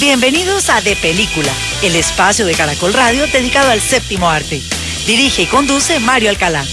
Bienvenidos a De Película, el espacio de Caracol Radio dedicado al séptimo arte. Dirige y conduce Mario Alcalá.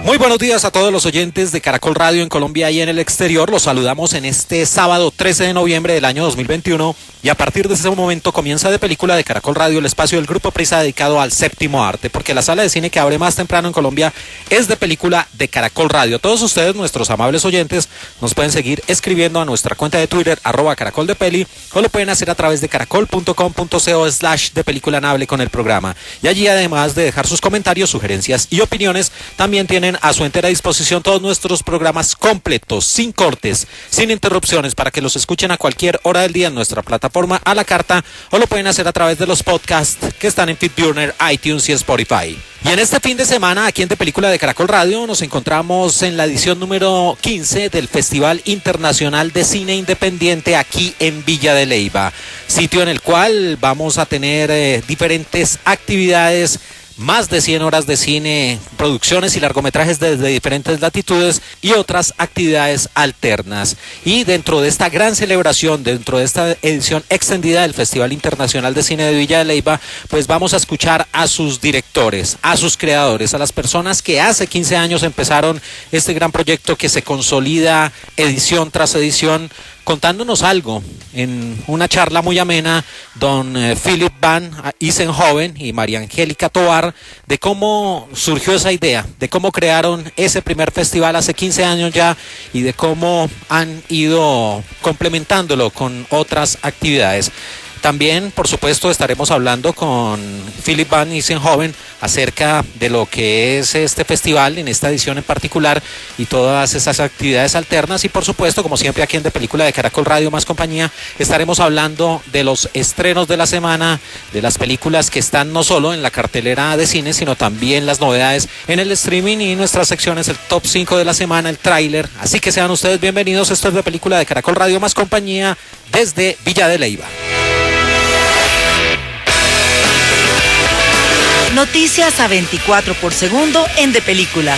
Muy buenos días a todos los oyentes de Caracol Radio en Colombia y en el exterior. Los saludamos en este sábado 13 de noviembre del año 2021 y a partir de ese momento comienza De Película de Caracol Radio, el espacio del Grupo Prisa dedicado al séptimo arte, porque la sala de cine que abre más temprano en Colombia es De Película de Caracol Radio. Todos ustedes, nuestros amables oyentes, nos pueden seguir escribiendo a nuestra cuenta de Twitter, @caracoldepeli, o lo pueden hacer a través de caracol.com.co/depeliculanable con el programa. Y allí, además de dejar sus comentarios, sugerencias y opiniones, también tienen a su entera disposición todos nuestros programas completos, sin cortes, sin interrupciones, para que los escuchen a cualquier hora del día en nuestra plataforma a la carta, o lo pueden hacer a través de los podcasts que están en FitBurner, iTunes y Spotify. Y en este fin de semana, aquí en De Película de Caracol Radio, nos encontramos en la edición número 15 del Festival Internacional de Cine Independiente aquí en Villa de Leyva, sitio en el cual vamos a tener diferentes actividades, más de 100 horas de cine, producciones y largometrajes desde diferentes latitudes y otras actividades alternas. Y dentro de esta gran celebración, dentro de esta edición extendida del Festival Internacional de Cine de Villa de Leyva, pues vamos a escuchar a sus directores, a sus creadores, a las personas que hace 15 años empezaron este gran proyecto que se consolida edición tras edición, contándonos algo en una charla muy amena, don Philip Van Isenhoven y María Angélica Tovar, de cómo surgió esa idea, de cómo crearon ese primer festival hace 15 años ya y de cómo han ido complementándolo con otras actividades. También, por supuesto, estaremos hablando con Philip Van Isenhoven acerca de lo que es este festival en esta edición en particular y todas esas actividades alternas. Y, por supuesto, como siempre aquí en De Película de Caracol Radio más compañía, estaremos hablando de los estrenos de la semana, de las películas que están no solo en la cartelera de cine, sino también las novedades en el streaming y nuestras secciones, el top 5 de la semana, el tráiler. Así que sean ustedes bienvenidos. Esto es De Película de Caracol Radio más compañía desde Villa de Leyva. Noticias a 24 por segundo en De Película.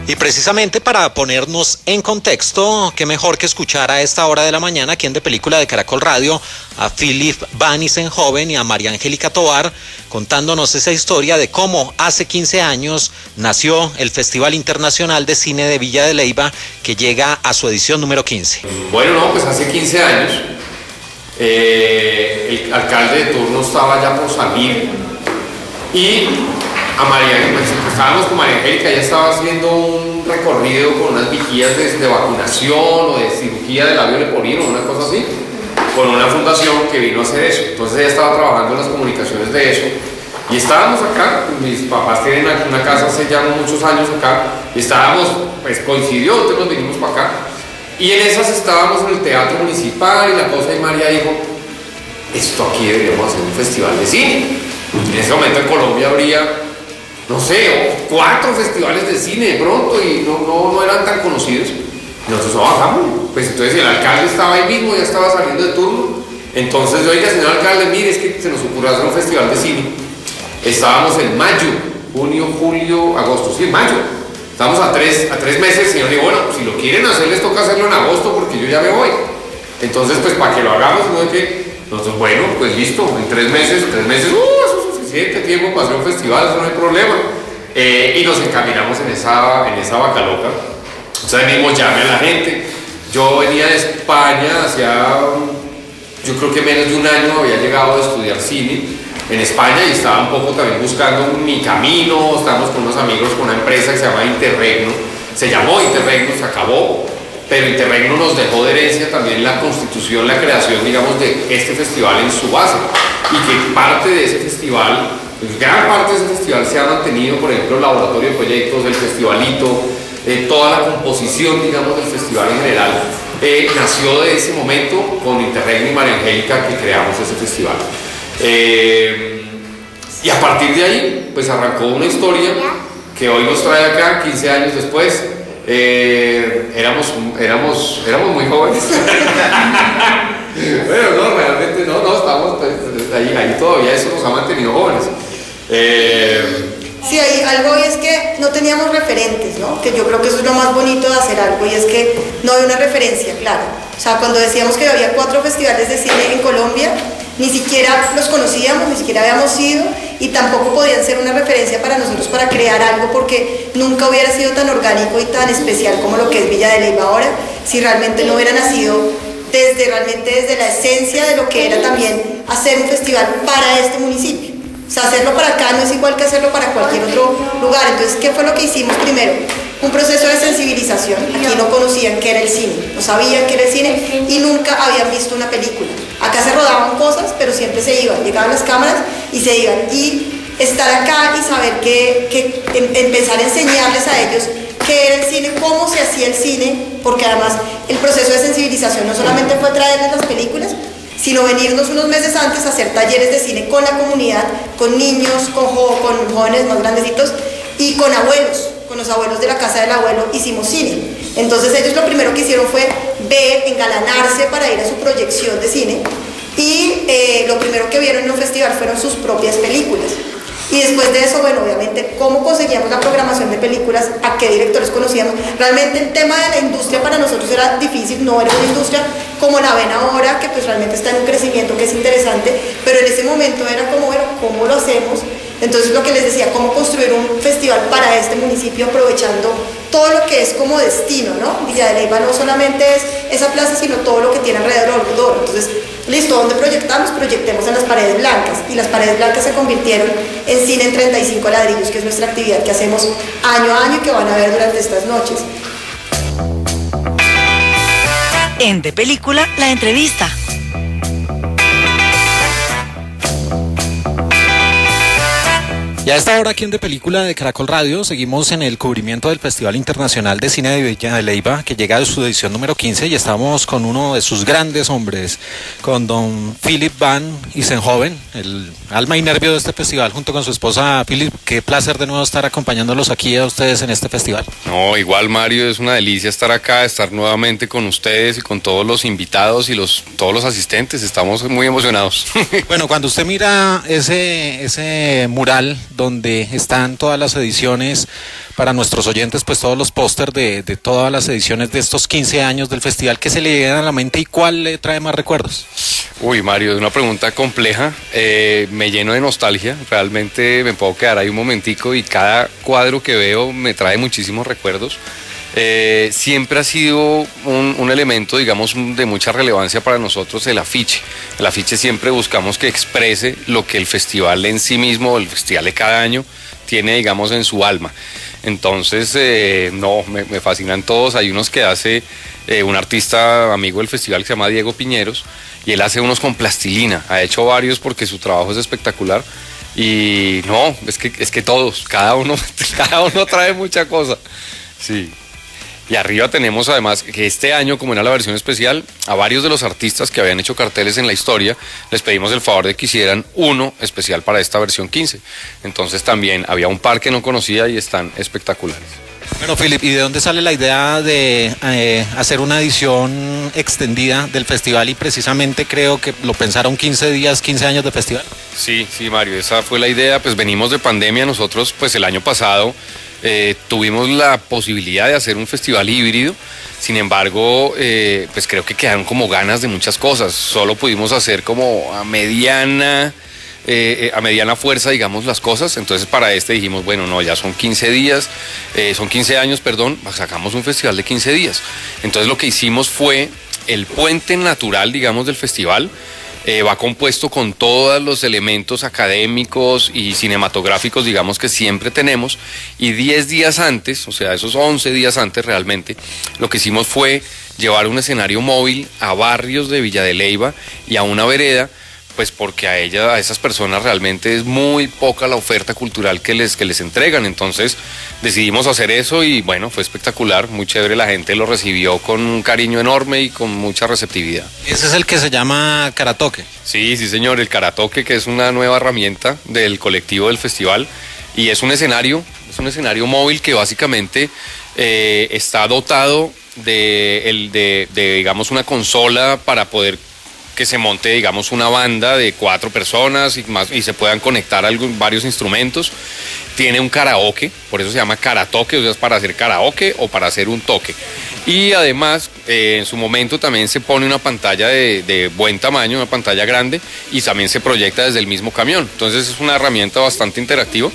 Y precisamente para ponernos en contexto, qué mejor que escuchar a esta hora de la mañana aquí en De Película de Caracol Radio a Philip Van Isenhoven y a María Angélica Tovar contándonos esa historia de cómo hace 15 años nació el Festival Internacional de Cine de Villa de Leyva, que llega a su edición número 15. Bueno, pues hace 15 años el alcalde de turno estaba ya por salir y a María, pues, estábamos con María Angélica, ella estaba haciendo un recorrido con unas vigías de vacunación o de cirugía de labio leporino, una cosa así, con una fundación que vino a hacer eso. Entonces ella estaba trabajando en las comunicaciones de eso y estábamos acá, mis papás tienen aquí una casa hace ya muchos años acá y estábamos, pues coincidió, entonces nos vinimos para acá. Y en esas estábamos en el Teatro Municipal y la cosa, y María dijo, esto aquí deberíamos hacer un festival de cine. En ese momento en Colombia habría, no sé, 4 festivales de cine de pronto y no eran tan conocidos. Y nosotros trabajamos, pues entonces el alcalde estaba ahí mismo, ya estaba saliendo de turno. Entonces yo dije, señor alcalde, mire, es que se nos ocurrió hacer un festival de cine. Estábamos en mayo, junio, julio, agosto, sí, mayo. Estamos a tres meses, el señor dijo, bueno, si lo quieren hacer les toca hacerlo en agosto porque yo ya me voy. Entonces, pues para que lo hagamos, ¿no? Que nosotros, bueno, pues listo, en 3 meses, eso es suficiente tiempo para hacer un festival, eso no hay problema. Y nos encaminamos en esa vaca loca. Entonces mismo llamé a la gente. Yo venía de España yo creo que menos de un año había llegado a estudiar cine en España y estaba un poco también buscando mi camino. Estábamos con unos amigos con una empresa que se llama Interregno, se llamó Interregno, se acabó, pero Interregno nos dejó de herencia también la constitución, la creación, digamos, de este festival en su base, y que parte de ese festival, pues gran parte de ese festival se ha mantenido, por ejemplo, el laboratorio de proyectos, el festivalito, toda la composición, digamos, del festival en general, nació de ese momento con Interregno y María Angélica, que creamos ese festival. Y a partir de ahí, pues arrancó una historia que hoy nos trae acá, 15 años después. Éramos muy jóvenes. Bueno, no, realmente no, estamos ahí todavía, eso nos ha mantenido jóvenes. algo es que no teníamos referentes, ¿no? Que yo creo que eso es lo más bonito de hacer algo, y es que no hay una referencia clara. O sea, cuando decíamos que había 4 festivales de cine en Colombia, ni siquiera los conocíamos, ni siquiera habíamos ido, y tampoco podían ser una referencia para nosotros para crear algo, porque nunca hubiera sido tan orgánico y tan especial como lo que es Villa de Leyva ahora, si realmente no hubiera nacido desde la esencia de lo que era también hacer un festival para este municipio. O sea, hacerlo para acá no es igual que hacerlo para cualquier otro lugar. Entonces, ¿qué fue lo que hicimos primero? Un proceso de sensibilización. Aquí no conocían qué era el cine, no sabían qué era el cine y nunca habían visto una película. Acá se rodaban cosas, pero siempre se iban, llegaban las cámaras y se iban. Y estar acá y saber que empezar a enseñarles a ellos qué era el cine, cómo se hacía el cine, porque además el proceso de sensibilización no solamente fue traerles las películas, sino venirnos unos meses antes a hacer talleres de cine con la comunidad, con niños, con jóvenes más grandecitos y con abuelos, con los abuelos de la casa del abuelo hicimos cine. Entonces ellos lo primero que hicieron fue ver, engalanarse para ir a su proyección de cine, y lo primero que vieron en un festival fueron sus propias películas. Y después de eso, bueno, obviamente, ¿cómo conseguíamos la programación de películas? ¿A qué directores conocíamos? Realmente el tema de la industria para nosotros era difícil, no era una industria como la ven ahora, que pues realmente está en un crecimiento que es interesante, pero en ese momento era como, bueno, ¿cómo lo hacemos? Entonces lo que les decía, cómo construir un festival para este municipio aprovechando todo lo que es como destino, ¿no? Villa de Leyva no solamente es esa plaza, sino todo lo que tiene alrededor. Entonces, listo, ¿dónde proyectamos? Proyectemos en las paredes blancas, y las paredes blancas se convirtieron en cine en 35 ladrillos, que es nuestra actividad que hacemos año a año y que van a ver durante estas noches. En De Película, la entrevista. Y a esta hora aquí en De Película de Caracol Radio seguimos en el cubrimiento del Festival Internacional de Cine de Villa de Leyva, que llega a su edición número 15, y estamos con uno de sus grandes hombres, con don Philip Van Isenhoven, el alma y nervio de este festival, junto con su esposa. Philip, qué placer de nuevo estar acompañándolos aquí a ustedes en este festival. No, igual, Mario, es una delicia estar acá, estar nuevamente con ustedes y con todos los invitados y todos los asistentes. Estamos muy emocionados. Bueno, cuando usted mira ese mural donde están todas las ediciones, para nuestros oyentes, pues todos los pósters de todas las ediciones de estos 15 años del festival, ¿qué se le viene a la mente y cuál le trae más recuerdos? Uy, Mario, es una pregunta compleja, me lleno de nostalgia, realmente me puedo quedar ahí un momentico y cada cuadro que veo me trae muchísimos recuerdos. Siempre ha sido un elemento, digamos, de mucha relevancia para nosotros el afiche. El afiche siempre buscamos que exprese lo que el festival en sí mismo, el festival de cada año, tiene, digamos, en su alma. Entonces, me fascinan todos. Hay unos que hace un artista amigo del festival que se llama Diego Piñeros, y él hace unos con plastilina. Ha hecho varios porque su trabajo es espectacular. Y no, es que todos, cada uno trae mucha cosa. Sí. Y arriba tenemos además que este año, como era la versión especial, a varios de los artistas que habían hecho carteles en la historia, les pedimos el favor de que hicieran uno especial para esta versión 15. Entonces también había un par que no conocía y están espectaculares. Bueno, Philip, ¿y de dónde sale la idea de hacer una edición extendida del festival? Y precisamente creo que lo pensaron 15 días, 15 años de festival. Sí, Mario, esa fue la idea. Pues venimos de pandemia, nosotros pues el año pasado tuvimos la posibilidad de hacer un festival híbrido. Sin embargo, pues creo que quedaron como ganas de muchas cosas. Solo pudimos hacer como a mediana fuerza, digamos, las cosas. Entonces para este dijimos, bueno, no, ya son 15 días, son 15 años, perdón, sacamos un festival de 15 días. Entonces lo que hicimos fue el puente natural, digamos, del festival. Va compuesto con todos los elementos académicos y cinematográficos, digamos, que siempre tenemos, y 10 días antes, o sea, esos 11 días antes realmente, lo que hicimos fue llevar un escenario móvil a barrios de Villa de Leyva y a una vereda, pues porque a esas personas realmente es muy poca la oferta cultural que les entregan. Entonces decidimos hacer eso y bueno, fue espectacular, muy chévere, la gente lo recibió con un cariño enorme y con mucha receptividad. Ese es el que se llama Karatoke. Sí, señor, el Karatoke, que es una nueva herramienta del colectivo del festival, y es un escenario móvil que básicamente está dotado de digamos, una consola para poder que se monte, digamos, una banda de 4 personas y se puedan conectar varios instrumentos. Tiene un karaoke, por eso se llama karatoke, o sea, es para hacer karaoke o para hacer un toque. Y además, en su momento también se pone una pantalla de buen tamaño, una pantalla grande, y también se proyecta desde el mismo camión. Entonces es una herramienta bastante interactiva.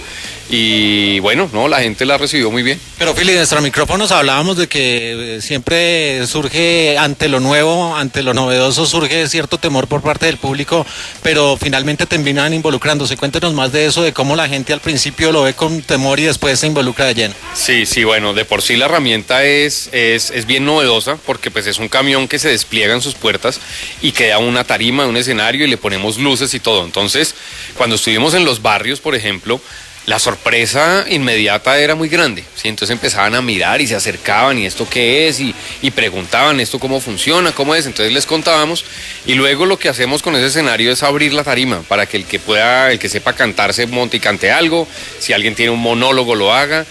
Y bueno, no, la gente la recibió muy bien. Pero Philip, de nuestros micrófonos hablábamos de que siempre surge ante lo nuevo, ante lo novedoso, surge cierto temor por parte del público, pero finalmente terminan involucrándose. Cuéntenos más de eso, de cómo la gente al principio lo ve con temor y después se involucra de lleno. Sí, bueno, de por sí la herramienta es bien novedosa, porque pues es un camión que se despliega en sus puertas y queda una tarima, un escenario, y le ponemos luces y todo. Entonces, cuando estuvimos en los barrios, por ejemplo, la sorpresa inmediata era muy grande, ¿sí? Entonces empezaban a mirar y se acercaban, ¿y esto qué es? Y preguntaban, ¿esto cómo funciona? ¿Cómo es? Entonces les contábamos, y luego lo que hacemos con ese escenario es abrir la tarima para que el que sepa cantar se monte y cante algo, si alguien tiene un monólogo lo haga.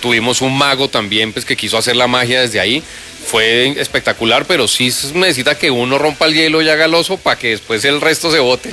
Tuvimos un mago también, pues, que quiso hacer la magia desde ahí. Fue espectacular, pero sí necesita que uno rompa el hielo y haga el oso para que después el resto se vote.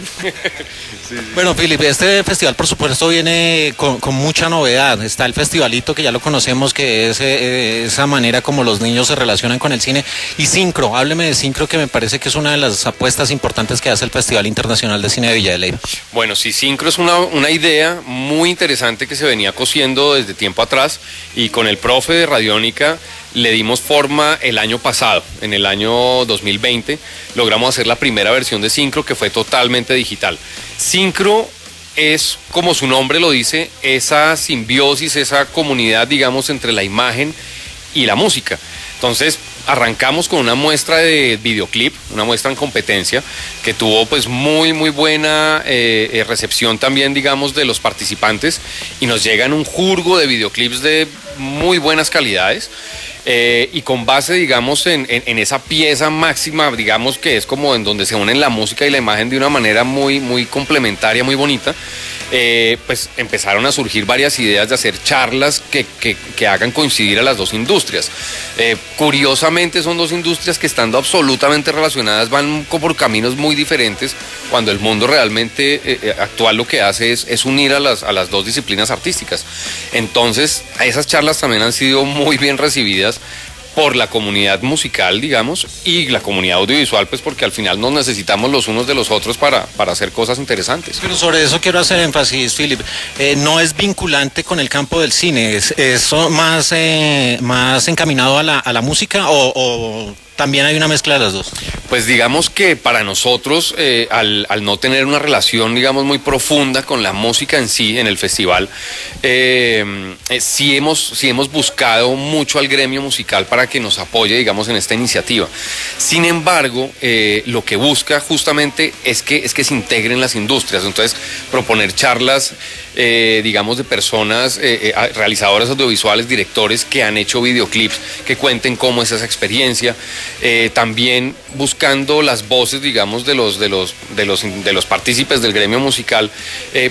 Sí. Bueno, Philip, este festival por supuesto viene con mucha novedad. Está el festivalito, que ya lo conocemos, que es esa manera como los niños se relacionan con el cine. Y Sincro, hábleme de Sincro, que me parece que es una de las apuestas importantes que hace el Festival Internacional de Cine de Villa de Leyva. Bueno, sí, Sincro es una idea muy interesante que se venía cosiendo desde tiempo atrás, y con el profe de Radiónica le dimos forma el año pasado. En el año 2020 logramos hacer la primera versión de Sincro, que fue totalmente digital. Sincro es, como su nombre lo dice, esa simbiosis, esa comunidad, digamos, entre la imagen y la música. Entonces arrancamos con una muestra de videoclip, una muestra en competencia, que tuvo pues muy buena recepción también, digamos, de los participantes, y nos llegan un jurgo de videoclips de muy buenas calidades. Y con base, digamos, en esa pieza máxima, digamos, que es como en donde se unen la música y la imagen de una manera muy complementaria, muy bonita, pues empezaron a surgir varias ideas de hacer charlas que hagan coincidir a las dos industrias. Curiosamente son dos industrias que, estando absolutamente relacionadas, van por caminos muy diferentes, cuando el mundo realmente actual lo que hace es unir a las dos disciplinas artísticas. Entonces, esas charlas también han sido muy bien recibidas por la comunidad musical, digamos, y la comunidad audiovisual, pues porque al final nos necesitamos los unos de los otros para hacer cosas interesantes. Pero sobre eso quiero hacer énfasis, Philip. No es vinculante con el campo del cine, es más encaminado a la música, o también hay una mezcla de las dos. Pues digamos que para nosotros, al no tener una relación, digamos, muy profunda con la música en sí, en el festival, sí hemos buscado mucho al gremio musical para que nos apoye, digamos, en esta iniciativa. Sin embargo, lo que busca justamente es que se integren las industrias. Entonces, proponer charlas, digamos, de personas, realizadoras audiovisuales, directores que han hecho videoclips, que cuenten cómo es esa experiencia. También buscando las voces, digamos, de los partícipes del gremio musical,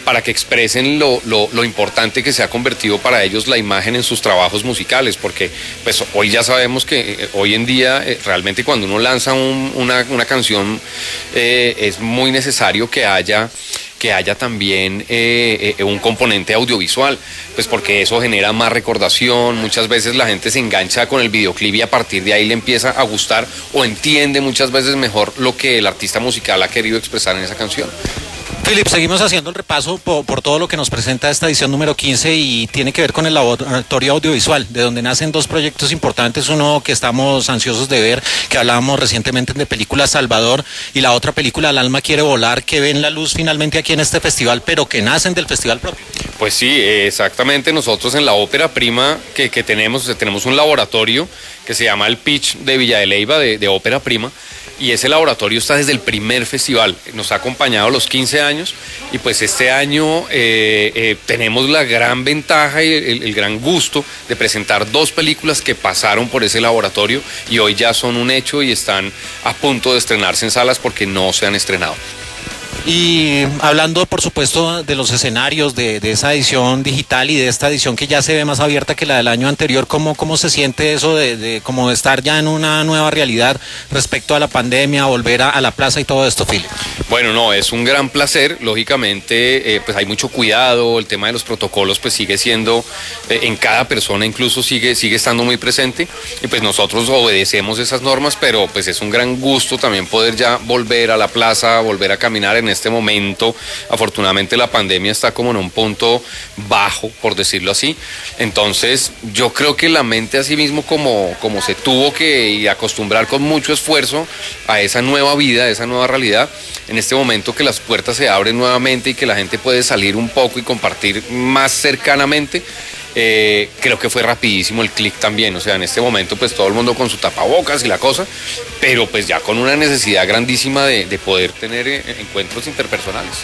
para que expresen lo importante que se ha convertido para ellos la imagen en sus trabajos musicales, porque pues hoy ya sabemos que hoy en día realmente cuando uno lanza una canción, es muy necesario que haya también un componente audiovisual, pues porque eso genera más recordación. Muchas veces la gente se engancha con el videoclip y a partir de ahí le empieza a gustar, o entiende muchas veces mejor lo que el artista musical ha querido expresar en esa canción. Philip, seguimos haciendo el repaso por todo lo que nos presenta esta edición número 15, y tiene que ver con el laboratorio audiovisual, de donde nacen dos proyectos importantes. Uno que estamos ansiosos de ver, que hablábamos recientemente de película Salvador, y la otra película El alma quiere volar, que ven la luz finalmente aquí en este festival, pero que nacen del festival propio. Pues sí, exactamente. Nosotros en la Ópera Prima que tenemos un laboratorio que se llama el Pitch de Villa de Leyva, de Ópera Prima, y ese laboratorio está desde el primer festival. Nos ha acompañado los 15 años, y pues este año tenemos la gran ventaja y el gran gusto de presentar dos películas que pasaron por ese laboratorio y hoy ya son un hecho y están a punto de estrenarse en salas porque no se han estrenado. Y hablando, por supuesto, de los escenarios, de esa edición digital y de esta edición que ya se ve más abierta que la del año anterior, ¿cómo se siente eso de como estar ya en una nueva realidad respecto a la pandemia, volver a la plaza y todo esto, Philip? Bueno, no, es un gran placer. Lógicamente, pues hay mucho cuidado, el tema de los protocolos pues sigue siendo, en cada persona incluso sigue estando muy presente, y pues nosotros obedecemos esas normas, pero pues es un gran gusto también poder ya volver a la plaza, volver a caminar en este momento. Afortunadamente la pandemia está como en un punto bajo, por decirlo así. Entonces yo creo que la mente así mismo como se tuvo que acostumbrar con mucho esfuerzo a esa nueva vida, a esa nueva realidad, en este momento que las puertas se abren nuevamente y que la gente puede salir un poco y compartir más cercanamente, creo que fue rapidísimo el clic también. O sea, en este momento pues todo el mundo con su tapabocas y la cosa, pero pues ya con una necesidad grandísima de poder tener encuentros interpersonales.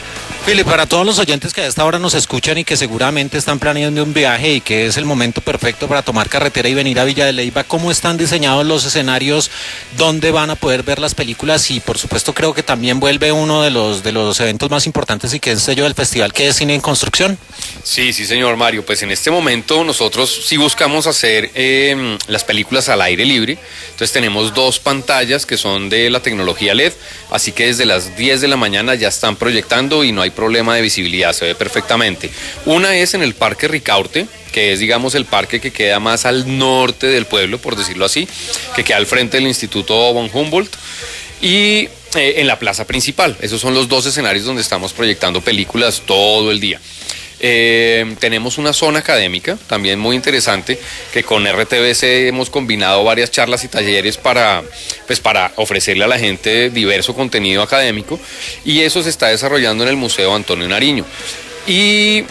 Philip, para todos los oyentes que a esta hora nos escuchan y que seguramente están planeando un viaje y que es el momento perfecto para tomar carretera y venir a Villa de Leyva, ¿cómo están diseñados los escenarios? ¿Dónde van a poder ver las películas? Y por supuesto creo que también vuelve uno de los eventos más importantes y que es el sello del festival, que es Cine en Construcción. Sí, señor Mario, pues en este momento nosotros sí buscamos hacer las películas al aire libre. Entonces tenemos 2 pantallas que son de la tecnología LED, así que desde las 10 de la mañana ya están proyectando y no hay problema de visibilidad, se ve perfectamente. Una es en el Parque Ricaurte, que es, digamos, el parque que queda más al norte del pueblo, por decirlo así, que queda al frente del Instituto von Humboldt, y en la plaza principal. Esos son los 2 escenarios donde estamos proyectando películas todo el día. Tenemos una zona académica también muy interesante, que con RTBC hemos combinado varias charlas y talleres para ofrecerle a la gente diverso contenido académico, y eso se está desarrollando en el Museo Antonio Nariño. Y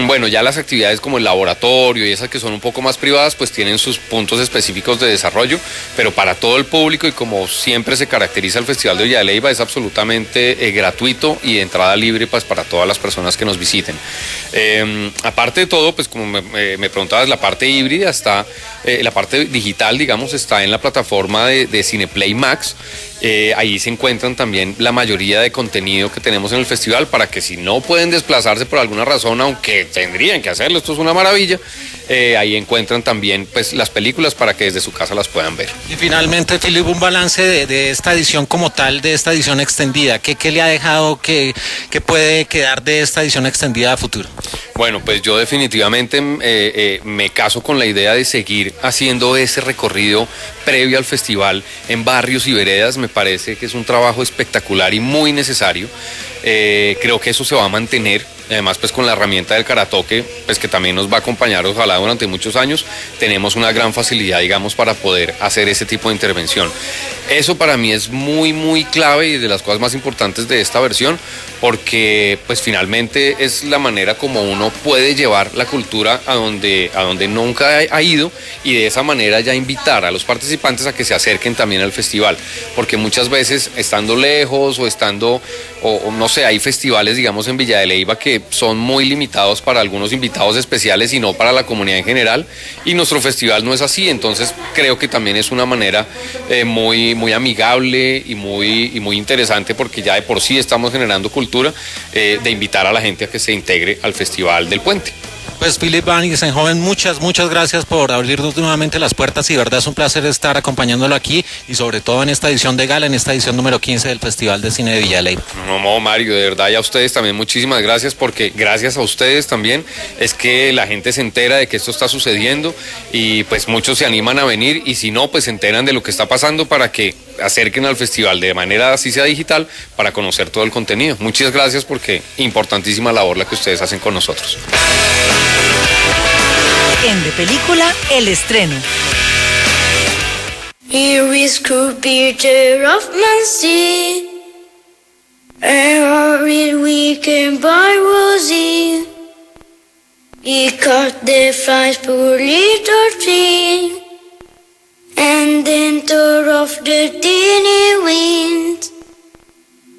bueno, ya las actividades como el laboratorio y esas que son un poco más privadas pues tienen sus puntos específicos de desarrollo, pero para todo el público, y como siempre se caracteriza el Festival de Villa de Leyva, es absolutamente gratuito y de entrada libre pues para todas las personas que nos visiten. Aparte de todo, pues como me preguntabas, la parte híbrida está, la parte digital, digamos, está en la plataforma de Cineplay Max. Ahí se encuentran también la mayoría de contenido que tenemos en el festival, para que si no pueden desplazarse por alguna razón, aunque tendrían que hacerlo, esto es una maravilla, ahí encuentran también pues las películas para que desde su casa las puedan ver. Y finalmente, Philip, un balance de esta edición como tal, de esta edición extendida. ¿Qué le ha dejado, qué puede quedar de esta edición extendida a futuro? Bueno, pues yo definitivamente me caso con la idea de seguir haciendo ese recorrido previo al festival en barrios y veredas. Me parece que es un trabajo espectacular y muy necesario. Creo que eso se va a mantener. Además, pues con la herramienta del Karatoke, pues que también nos va a acompañar ojalá durante muchos años, tenemos una gran facilidad, digamos, para poder hacer ese tipo de intervención. Eso para mí es muy, muy clave y de las cosas más importantes de esta versión, porque pues finalmente es la manera como uno puede llevar la cultura a donde nunca ha ido, y de esa manera ya invitar a los participantes a que se acerquen también al festival, porque muchas veces estando lejos o estando, o no sé, hay festivales, digamos, en Villa de Leyva que son muy limitados para algunos invitados especiales y no para la comunidad en general, y nuestro festival no es así. Entonces creo que también es una manera muy amigable y muy interesante, porque ya de por sí estamos generando cultura, de invitar a la gente a que se integre al Festival del Puente. Pues Philip Van Gissenhoven, muchas gracias por abrirnos nuevamente las puertas, y de verdad es un placer estar acompañándolo aquí, y sobre todo en esta edición de gala, en esta edición número 15 del Festival de Cine de Villa de Leyva. No, Mario, de verdad, y a ustedes también muchísimas gracias, porque gracias a ustedes también es que la gente se entera de que esto está sucediendo, y pues muchos se animan a venir, y si no, pues se enteran de lo que está pasando, para que acerquen al festival de manera así sea digital, para conocer todo el contenido. Muchas gracias, porque importantísima labor la que ustedes hacen con nosotros. En De Película, el estreno. Here is Peter of Muncie, and hurried weekend by Rosie. He caught the flies poorly 13, and then tore off the teeny wings,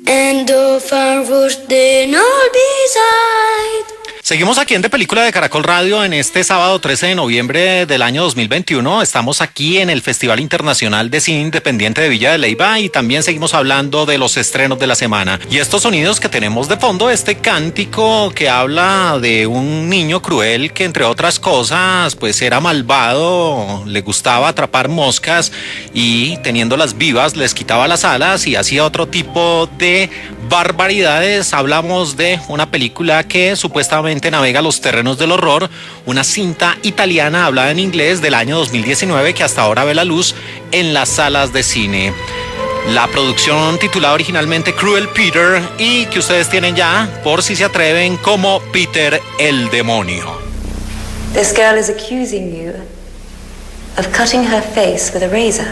and the farm was then all beside. Seguimos aquí en De Película de Caracol Radio en este sábado 13 de noviembre del año 2021. Estamos aquí en el Festival Internacional de Cine Independiente de Villa de Leyva y también seguimos hablando de los estrenos de la semana. Y estos sonidos que tenemos de fondo, este cántico que habla de un niño cruel que entre otras cosas pues era malvado, le gustaba atrapar moscas y teniéndolas vivas les quitaba las alas y hacía otro tipo de barbaridades. Hablamos de una película que supuestamente navega los terrenos del horror, una cinta italiana hablada en inglés del año 2019 que hasta ahora ve la luz en las salas de cine. La producción titulada originalmente Cruel Peter y que ustedes tienen ya, por si se atreven, como Peter el Demonio. This girl is accusing you of cutting her face with a razor.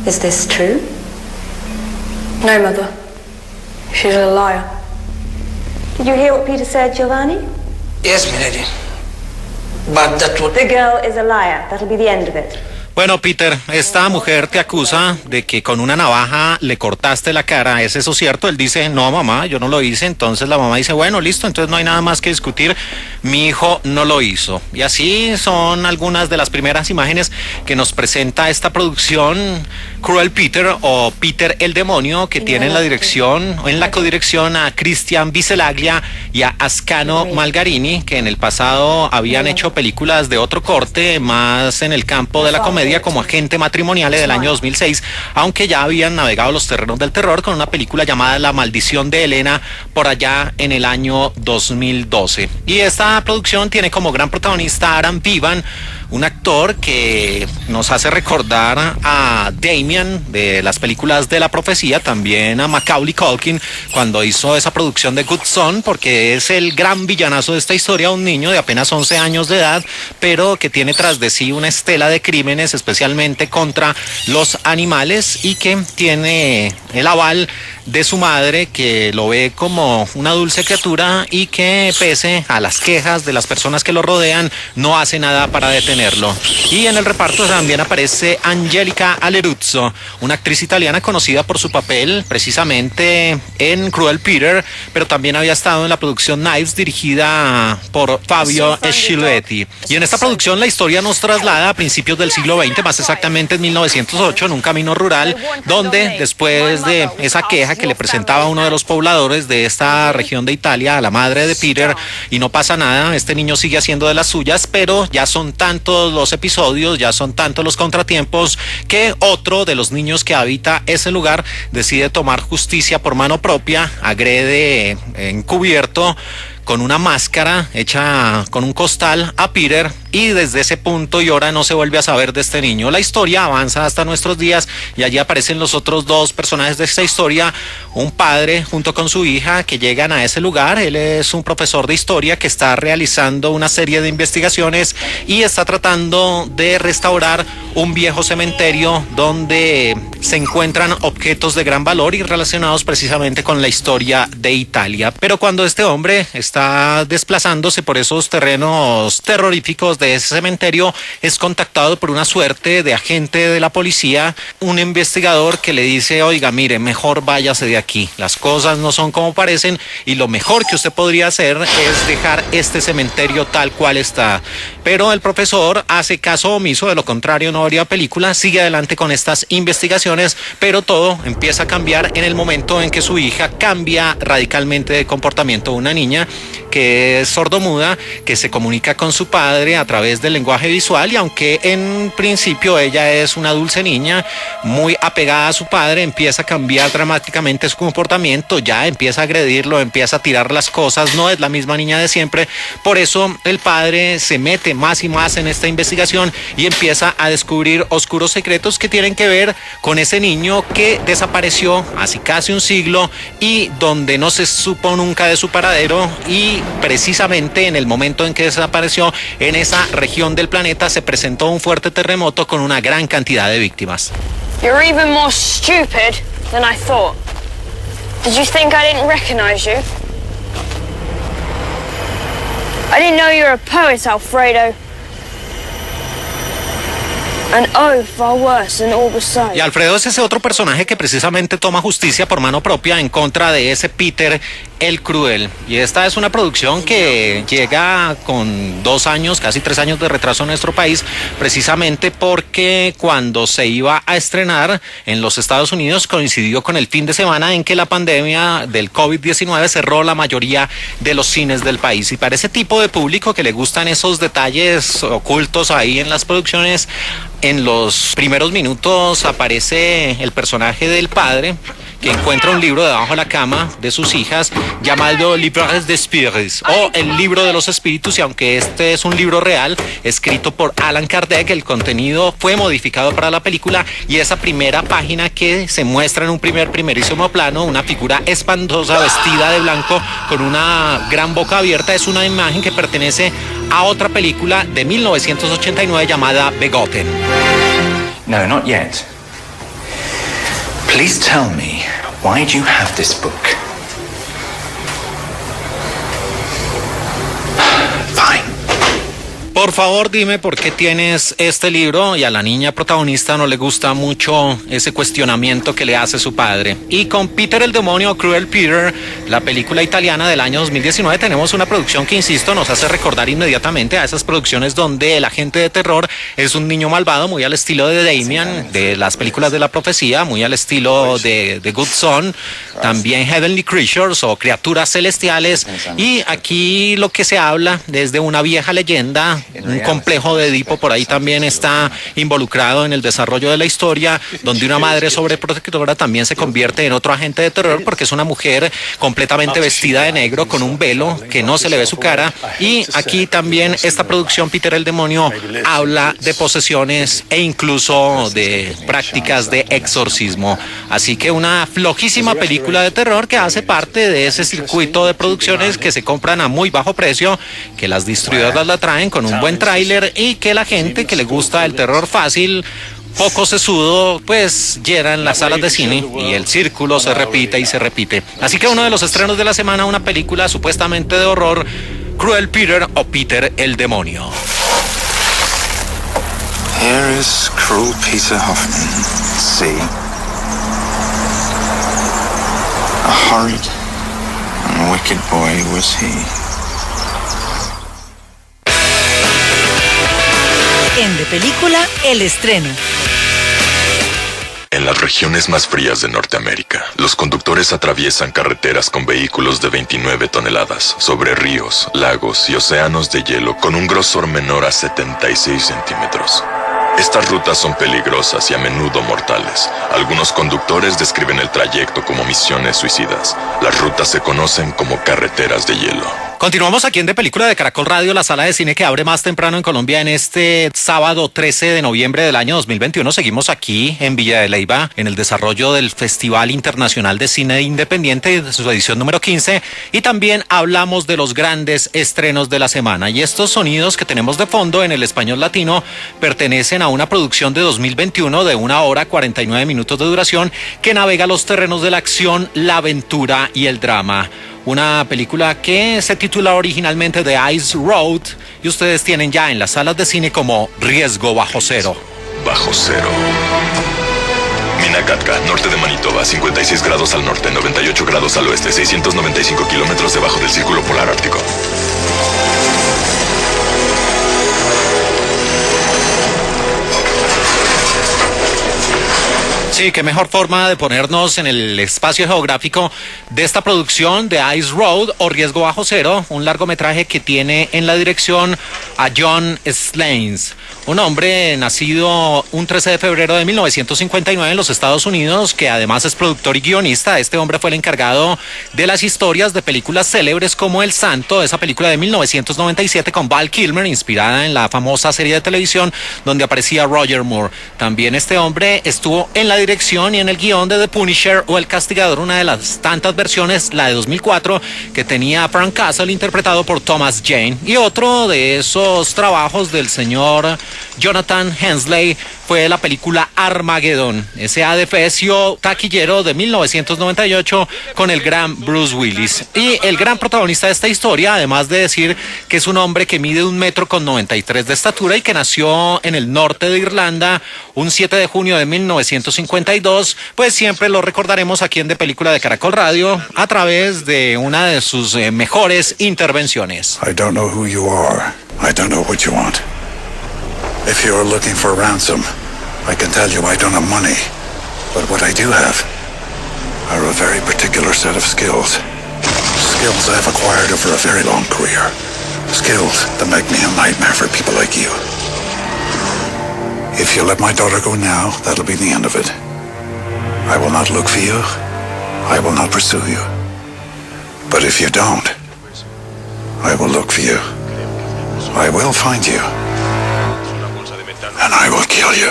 Is this true? No, Mother. She's a liar. Did you hear what Peter said, Giovanni? Yes, milady. But that would... The girl is a liar. That'll be the end of it. Bueno, Peter, esta mujer te acusa de que con una navaja le cortaste la cara. ¿Es eso cierto? Él dice, no, mamá, yo no lo hice. Entonces la mamá dice, bueno, listo, entonces no hay nada más que discutir. Mi hijo no lo hizo. Y así son algunas de las primeras imágenes que nos presenta esta producción Cruel Peter o Peter el Demonio, que tiene en la codirección a Cristian Biselaglia y a Ascano Malgarini, que en el pasado habían hecho películas de otro corte, más en el campo de la comedia, como Agente Matrimonial del año 2006, aunque ya habían navegado los terrenos del terror con una película llamada La Maldición de Elena por allá en el año 2012. Y esta producción tiene como gran protagonista a Aaron Vivan, un actor que nos hace recordar a Damien de las películas de La Profecía, también a Macaulay Culkin cuando hizo esa producción de Good Son, porque es el gran villanazo de esta historia, un niño de apenas 11 años de edad, pero que tiene tras de sí una estela de crímenes, especialmente contra los animales, y que tiene el aval de su madre, que lo ve como una dulce criatura y que pese a las quejas de las personas que lo rodean, no hace nada para detenerlo. Y en el reparto también aparece Angelica Aleruzzo, una actriz italiana conocida por su papel precisamente en Cruel Peter, pero también había estado en la producción Knives dirigida por Fabio Schiletti. Y en esta producción la historia nos traslada a principios del siglo XX, más exactamente en 1908, en un camino rural donde después de esa queja que le presentaba uno de los pobladores de esta región de Italia a la madre de Peter y no pasa nada, este niño sigue haciendo de las suyas, pero ya son tantos los episodios, ya son tantos los contratiempos que otro de los niños que habita ese lugar decide tomar justicia por mano propia, agrede encubierto con una máscara hecha con un costal a Peter, y desde ese punto y hora no se vuelve a saber de este niño. La historia avanza hasta nuestros días y allí aparecen los otros dos personajes de esta historia, un padre junto con su hija que llegan a ese lugar. Él es un profesor de historia que está realizando una serie de investigaciones y está tratando de restaurar un viejo cementerio donde se encuentran objetos de gran valor y relacionados precisamente con la historia de Italia. Pero cuando este hombre está desplazándose por esos terrenos terroríficos de ese cementerio, es contactado por una suerte de agente de la policía, un investigador que le dice, oiga, mire, mejor váyase de aquí, las cosas no son como parecen y lo mejor que usted podría hacer es dejar este cementerio tal cual está. Pero el profesor hace caso omiso, de lo contrario no habría película, sigue adelante con estas investigaciones, pero todo empieza a cambiar en el momento en que su hija cambia radicalmente de comportamiento. Una niña que es sordomuda, que se comunica con su padre a través del lenguaje visual, y aunque en principio ella es una dulce niña muy apegada a su padre, empieza a cambiar dramáticamente su comportamiento, ya empieza a agredirlo, empieza a tirar las cosas, no es la misma niña de siempre. Por eso el padre se mete más y más en esta investigación y empieza a descubrir oscuros secretos que tienen que ver con ese niño que desapareció hace casi un siglo y donde no se supo nunca de su paradero, y precisamente en el momento en que desapareció, en esa región del planeta se presentó un fuerte terremoto con una gran cantidad de víctimas. You're even more stupid than I thought. Did you think I didn't recognize you? I didn't know you were a poet, Alfredo. And oh, far worse than all besides. Y Alfredo es ese otro personaje que precisamente toma justicia por mano propia en contra de ese Peter El Cruel. Y esta es una producción que llega con 2 años, casi 3 años de retraso en nuestro país, precisamente porque cuando se iba a estrenar en los Estados Unidos coincidió con el fin de semana en que la pandemia del COVID-19 cerró la mayoría de los cines del país. Y para ese tipo de público que le gustan esos detalles ocultos ahí en las producciones, en los primeros minutos aparece el personaje del padre que encuentra un libro debajo de la cama de sus hijas llamado Livres des Spirits o El libro de los espíritus, y aunque este es un libro real escrito por Allan Kardec, el contenido fue modificado para la película, y esa primera página que se muestra en un primerísimo plano una figura espantosa vestida de blanco con una gran boca abierta es una imagen que pertenece a otra película de 1989 llamada Begotten. No, not yet. Please tell me, why do you have this book? Fine. Por favor, dime por qué tienes este libro. Y a la niña protagonista no le gusta mucho ese cuestionamiento que le hace su padre. Y con Peter el Demonio, Cruel Peter, la película italiana del año 2019, tenemos una producción que, insisto, nos hace recordar inmediatamente a esas producciones donde el agente de terror es un niño malvado, muy al estilo de Damien, de las películas de la profecía, muy al estilo de The Good Son, también Heavenly Creatures o Criaturas Celestiales. Y aquí lo que se habla desde una vieja leyenda, un complejo de Edipo por ahí también está involucrado en el desarrollo de la historia, donde una madre sobreprotectora también se convierte en otro agente de terror porque es una mujer completamente vestida de negro con un velo que no se le ve su cara. Y aquí también esta producción, Peter el Demonio, habla de posesiones e incluso de prácticas de exorcismo. Así que una flojísima película de terror que hace parte de ese circuito de producciones que se compran a muy bajo precio, que las distribuidoras la traen con un buen tráiler y que la gente que le gusta el terror fácil, poco sesudo, pues llenan las salas de cine y el círculo se repite y se repite. Así que uno de los estrenos de la semana, una película supuestamente de horror, Cruel Peter o Peter el Demonio. Here is cruel Peter Hoffman. See? A horrid and wicked boy was he. En De Película, el estreno. En las regiones más frías de Norteamérica, los conductores atraviesan carreteras con vehículos de 29 toneladas, sobre ríos, lagos y océanos de hielo con un grosor menor a 76 centímetros. Estas rutas son peligrosas y a menudo mortales. Algunos conductores describen el trayecto como misiones suicidas. Las rutas se conocen como carreteras de hielo. Continuamos aquí en De Película de Caracol Radio, la sala de cine que abre más temprano en Colombia en este sábado 13 de noviembre del año 2021. Seguimos aquí en Villa de Leyva en el desarrollo del Festival Internacional de Cine Independiente, de su edición número 15, y también hablamos de los grandes estrenos de la semana. Y estos sonidos que tenemos de fondo en el español latino pertenecen a una producción de 2021 de 1 hora 49 minutos de duración que navega los terrenos de la acción, la aventura y el drama. Una película que se titula originalmente The Ice Road y ustedes tienen ya en las salas de cine como Riesgo Bajo Cero. Bajo Cero. Minakatka, norte de Manitoba, 56 grados al norte, 98 grados al oeste, 695 kilómetros debajo del Círculo Polar Ártico. Sí, qué mejor forma de ponernos en el espacio geográfico de esta producción de Ice Road o Riesgo Bajo Cero, un largometraje que tiene en la dirección a John Slanes, un hombre nacido un 13 de febrero de 1959 en los Estados Unidos, que además es productor y guionista. Este hombre fue el encargado de las historias de películas célebres como El Santo, esa película de 1997 con Val Kilmer, inspirada en la famosa serie de televisión donde aparecía Roger Moore. También este hombre estuvo en la dirección y en el guión de The Punisher o El Castigador, una de las tantas versiones, la de 2004, que tenía a Frank Castle interpretado por Thomas Jane. Y otro de esos trabajos del señor Jonathan Hensleigh fue la película Armageddon, ese adefesio taquillero de 1998 con el gran Bruce Willis. Y el gran protagonista de esta historia, además de decir que es un hombre que mide 1,93 m de estatura y que nació en el norte de Irlanda un 7 de junio de 1959, 52, pues siempre lo recordaremos aquí en De Película de Caracol Radio a través de una de sus mejores intervenciones. I don't know who you are. I don't know what you want. If you're looking for ransom, I can tell you I don't have money. But what I do have are a very particular set of skills. Skills I've acquired over a very long career. Skills that make me a nightmare for people like you. If you let my daughter go now, that'll be the end of it. I will not look for you. I will not pursue you. But if you don't, I will look for you. I will find you. And I will kill you.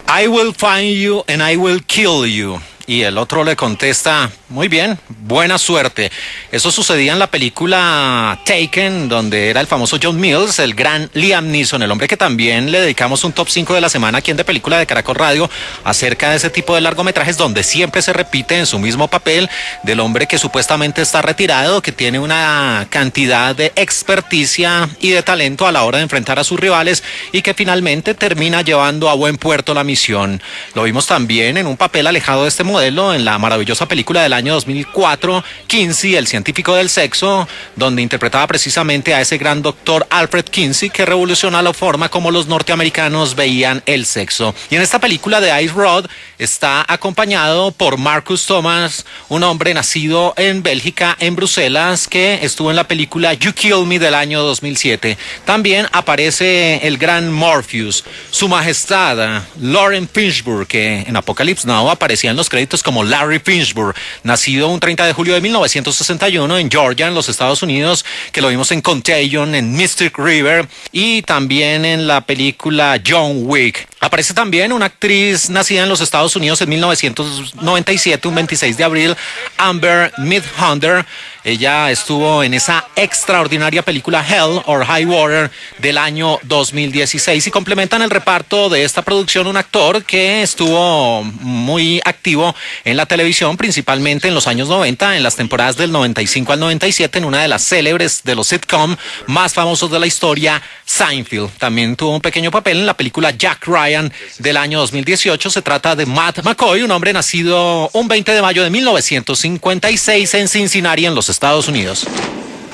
I will find you and I will kill you. Y el otro le contesta, muy bien, buena suerte. Eso sucedía en la película Taken, donde era el famoso John Mills, el gran Liam Neeson, el hombre que también le dedicamos un top 5 de la semana aquí en De Película de Caracol Radio, acerca de ese tipo de largometrajes donde siempre se repite en su mismo papel del hombre que supuestamente está retirado, que tiene una cantidad de experticia y de talento a la hora de enfrentar a sus rivales y que finalmente termina llevando a buen puerto la misión. Lo vimos también en un papel alejado de este modelo en la maravillosa película del año 2004, Kinsey, el científico del sexo, donde interpretaba precisamente a ese gran doctor Alfred Kinsey que revoluciona la forma como los norteamericanos veían el sexo. Y en esta película de Ice Road está acompañado por Marcus Thomas, un hombre nacido en Bélgica, en Bruselas, que estuvo en la película You Kill Me del año 2007. También aparece el gran Morpheus, su majestad Lauren Fishburne, que en Apocalypse Now aparecía en los créditos como Larry Fishburne, nacido un 30 de julio de 1961 en Georgia, en los Estados Unidos, que lo vimos en Contagion, en Mystic River y también en la película John Wick. Aparece también una actriz nacida en los Estados Unidos en 1997, un 26 de abril, Amber Midthunder. Ella estuvo en esa extraordinaria película Hell or High Water del año 2016 y complementan el reparto de esta producción un actor que estuvo muy activo en la televisión, principalmente en los años 90, en las temporadas del 95 al 97, en una de las célebres de los sitcom más famosos de la historia, Seinfeld. También tuvo un pequeño papel en la película Jack Ryan del año 2018. Se trata de Matt McCoy, un hombre nacido un 20 de mayo de 1956 en Cincinnati, en los Estados Unidos.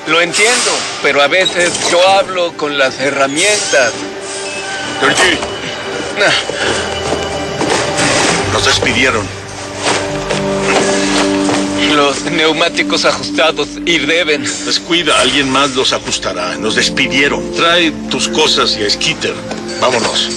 Lo entiendo, pero a veces yo hablo con las herramientas. Georgie. Nos despidieron. Los neumáticos ajustados y deben. Descuida, alguien más los ajustará. Nos despidieron. Trae tus cosas y a Skeeter. Vámonos.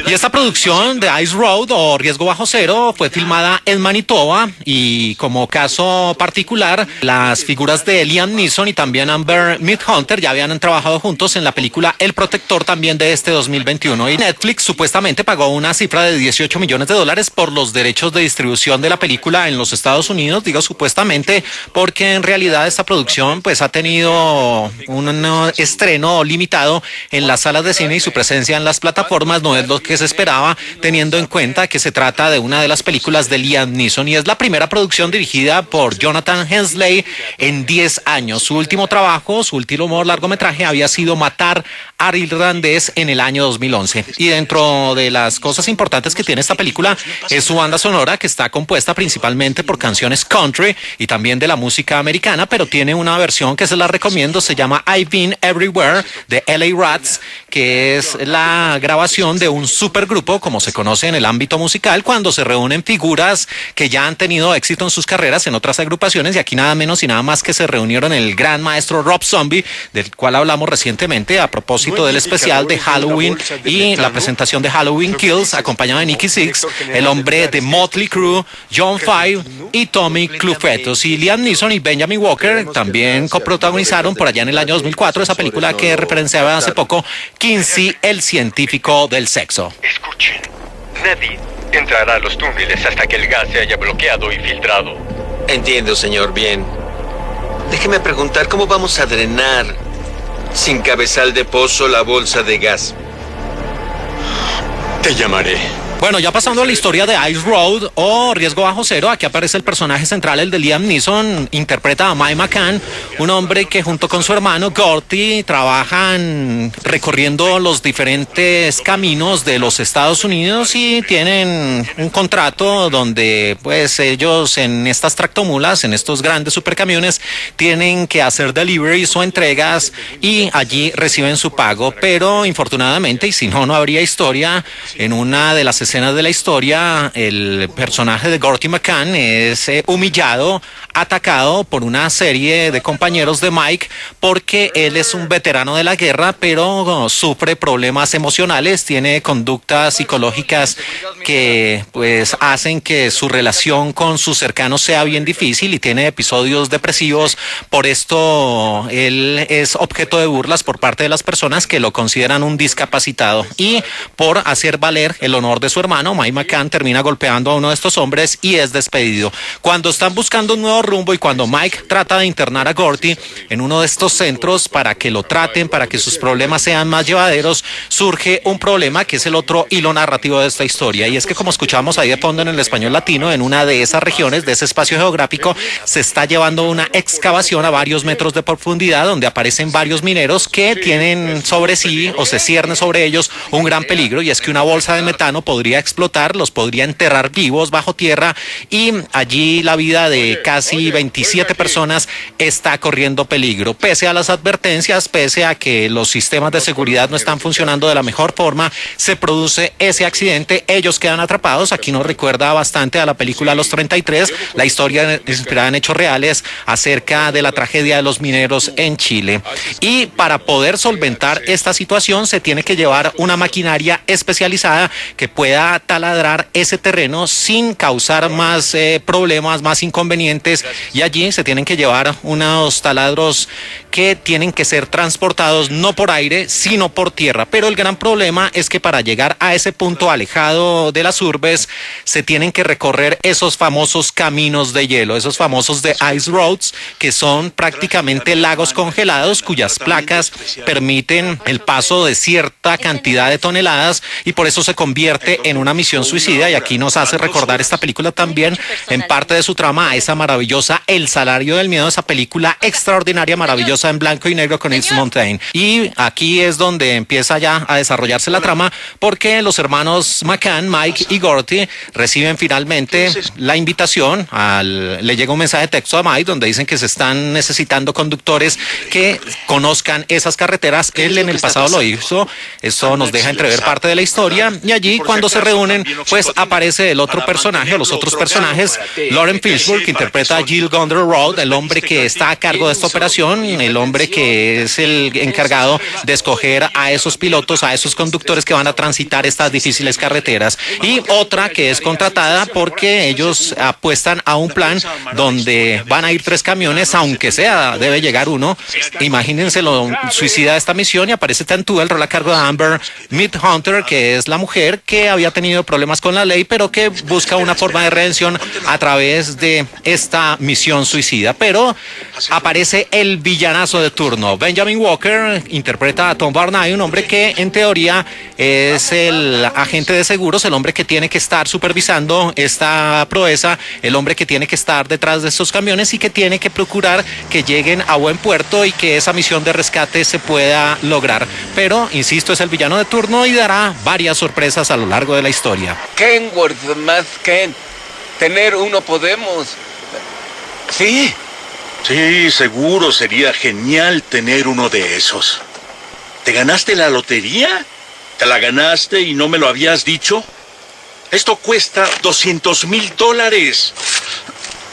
Y esta producción de Ice Road o Riesgo Bajo Cero fue filmada en Manitoba y como caso particular las figuras de Liam Neeson y también Amber Midthunder ya habían trabajado juntos en la película El Protector también de este 2021 y Netflix supuestamente pagó una cifra de $18 millones por los derechos de distribución de la película en los Estados Unidos. Digo supuestamente porque en realidad esta producción pues ha tenido un estreno limitado en las salas de cine y su presencia en las plataformas no es lo que se esperaba, teniendo en cuenta que se trata de una de las películas de Liam Neeson y es la primera producción dirigida por Jonathan Hensleigh en 10 años. Su último trabajo, su último largometraje había sido Matar al Irlandés en el año 2011. Y dentro de las cosas importantes que tiene esta película es su banda sonora, que está compuesta principalmente por canciones country y también de la música americana, pero tiene una versión que se la recomiendo, se llama I've Been Everywhere de LA Rats, que es la grabación de un supergrupo, como se conoce en el ámbito musical, cuando se reúnen figuras que ya han tenido éxito en sus carreras en otras agrupaciones, y aquí nada menos y nada más que se reunieron el gran maestro Rob Zombie, del cual hablamos recientemente a propósito del especial de Halloween y la presentación de Halloween Kills, acompañado de Nicky Sixx, el hombre de Motley Crue, John Five y Tommy Clufetos. Y Liam Neeson y Benjamin Walker también coprotagonizaron por allá en el año 2004 esa película que referenciaba hace poco, Kinsey, el científico del sexo. Escuchen, nadie entrará a los túneles hasta que el gas se haya bloqueado y filtrado. Entiendo, señor, bien. Déjeme preguntar, ¿cómo vamos a drenar sin cabezal de pozo la bolsa de gas? Te llamaré. Bueno, ya pasando a la historia de Ice Road o Riesgo Bajo Cero, aquí aparece el personaje central, el de Liam Neeson, interpreta a Mike McCann, un hombre que junto con su hermano Gorty trabajan recorriendo los diferentes caminos de los Estados Unidos y tienen un contrato donde pues ellos en estas tractomulas, en estos grandes supercamiones, tienen que hacer deliveries o entregas y allí reciben su pago, pero infortunadamente, y si no, no habría historia, en una de las escenas de la historia, el personaje de Gorty McCann es humillado, atacado por una serie de compañeros de Mike porque él es un veterano de la guerra, pero sufre problemas emocionales, tiene conductas psicológicas que pues hacen que su relación con sus cercanos sea bien difícil y tiene episodios depresivos. Por esto él es objeto de burlas por parte de las personas que lo consideran un discapacitado, y por hacer valer el honor de su hermano, Mike McCann termina golpeando a uno de estos hombres y es despedido. Cuando están buscando un nuevo rumbo y cuando Mike trata de internar a Gorty en uno de estos centros para que lo traten, para que sus problemas sean más llevaderos, surge un problema que es el otro hilo narrativo de esta historia, y es que, como escuchamos ahí de fondo en el español latino, en una de esas regiones, de ese espacio geográfico, se está llevando una excavación a varios metros de profundidad donde aparecen varios mineros que tienen sobre sí o se cierne sobre ellos un gran peligro, y es que una bolsa de metano podría explotar, los podría enterrar vivos bajo tierra, y allí la vida de casi 27 personas está corriendo peligro. Pese a las advertencias, pese a que los sistemas de seguridad no están funcionando de la mejor forma, se produce ese accidente, ellos quedan atrapados. Aquí nos recuerda bastante a la película Los 33, la historia inspirada en hechos reales acerca de la tragedia de los mineros en Chile. Y para poder solventar esta situación se tiene que llevar una maquinaria especializada que pueda taladrar ese terreno sin causar más problemas, más inconvenientes, y allí se tienen que llevar unos taladros que tienen que ser transportados no por aire sino por tierra, pero el gran problema es que para llegar a ese punto alejado de las urbes se tienen que recorrer esos famosos caminos de hielo, esos famosos de ice roads, que son prácticamente lagos congelados cuyas placas permiten el paso de cierta cantidad de toneladas, y por eso se convierte en una misión suicida. Y aquí nos hace recordar esta película también en parte de su trama a esa maravillosa El Salario del Miedo, esa película extraordinaria, maravillosa en blanco y negro con Yves Montand. Y aquí es donde empieza ya a desarrollarse la trama, porque los hermanos McCann, Mike y Gorty, reciben finalmente la invitación, le llega un mensaje de texto a Mike donde dicen que se están necesitando conductores que conozcan esas carreteras. Él en el pasado lo hizo, eso nos deja entrever parte de la historia, y allí cuando se reúnen pues aparece el otro personaje o los otros personajes, Lauren Fishburne, que interpreta a Jill Gunder Road, el hombre que está a cargo de esta operación, el hombre que es el encargado de escoger a esos pilotos, a esos conductores que van a transitar estas difíciles carreteras, y otra que es contratada porque ellos apuestan a un plan donde van a ir 3 camiones, aunque sea debe llegar uno. Imagínense lo suicida de esta misión, y aparece Tantu, el rol a cargo de Amber Midhunter, que es la mujer que había tenido problemas con la ley pero que busca una forma de redención a través de esta misión suicida. Pero aparece el villanazo de turno. Benjamin Walker interpreta a Tom Barney, un hombre que en teoría es el agente de seguros, el hombre que tiene que estar supervisando esta proeza, el hombre que tiene que estar detrás de estos camiones y que tiene que procurar que lleguen a buen puerto y que esa misión de rescate se pueda lograr. Pero, insisto, es el villano de turno y dará varias sorpresas a lo largo de la historia. Kenworth más Ken. Tener uno podemos. ¿Sí? Sí, seguro sería genial tener uno de esos. ¿Te ganaste la lotería? ¿Te la ganaste y no me lo habías dicho? Esto cuesta $200,000.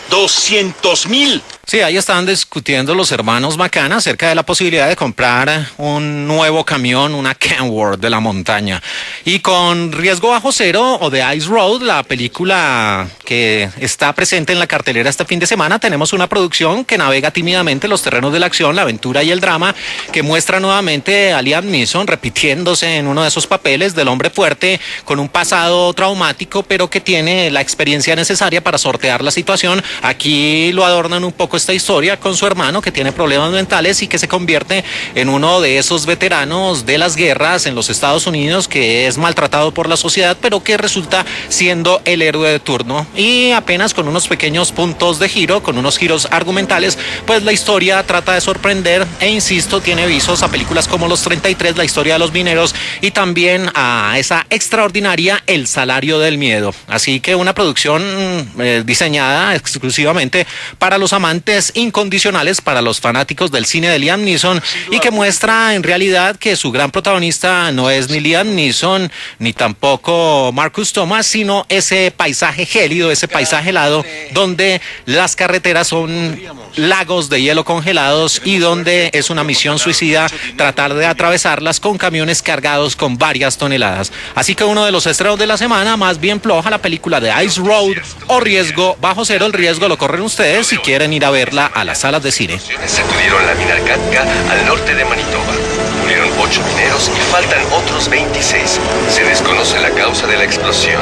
$200,000. Sí, ahí estaban discutiendo los hermanos McCann acerca de la posibilidad de comprar un nuevo camión, una Kenworth de la montaña. Y con Riesgo Bajo Cero o The Ice Road, la película que está presente en la cartelera este fin de semana, tenemos una producción que navega tímidamente los terrenos de la acción, la aventura y el drama, que muestra nuevamente a Liam Neeson repitiéndose en uno de esos papeles del hombre fuerte con un pasado traumático, pero que tiene la experiencia necesaria para sortear la situación. Aquí lo adornan un poco esta historia con su hermano que tiene problemas mentales y que se convierte en uno de esos veteranos de las guerras en los Estados Unidos que es maltratado por la sociedad, pero que resulta siendo el héroe de turno. Y apenas con unos pequeños puntos de giro, con unos giros argumentales, pues la historia trata de sorprender e insisto, tiene visos a películas como Los 33, la historia de los mineros y también a esa extraordinaria El salario del miedo. Así que una producción diseñada exclusivamente para los amantes incondicionales, para los fanáticos del cine de Liam Neeson y que muestra en realidad que su gran protagonista no es ni Liam Neeson ni tampoco Marcus Thomas, sino ese paisaje gélido, ese paisaje helado donde las carreteras son lagos de hielo congelados y donde es una misión suicida tratar de atravesarlas con camiones cargados con varias toneladas. Así que uno de los estrenos de la semana, más bien floja, la película de Ice Road o Riesgo Bajo Cero. El riesgo lo corren ustedes si quieren ir a verla a las salas de cine. Sacudieron la mina Arcatka al norte de Manitoba. Murieron 8 mineros y faltan otros 26. Se desconoce la causa de la explosión.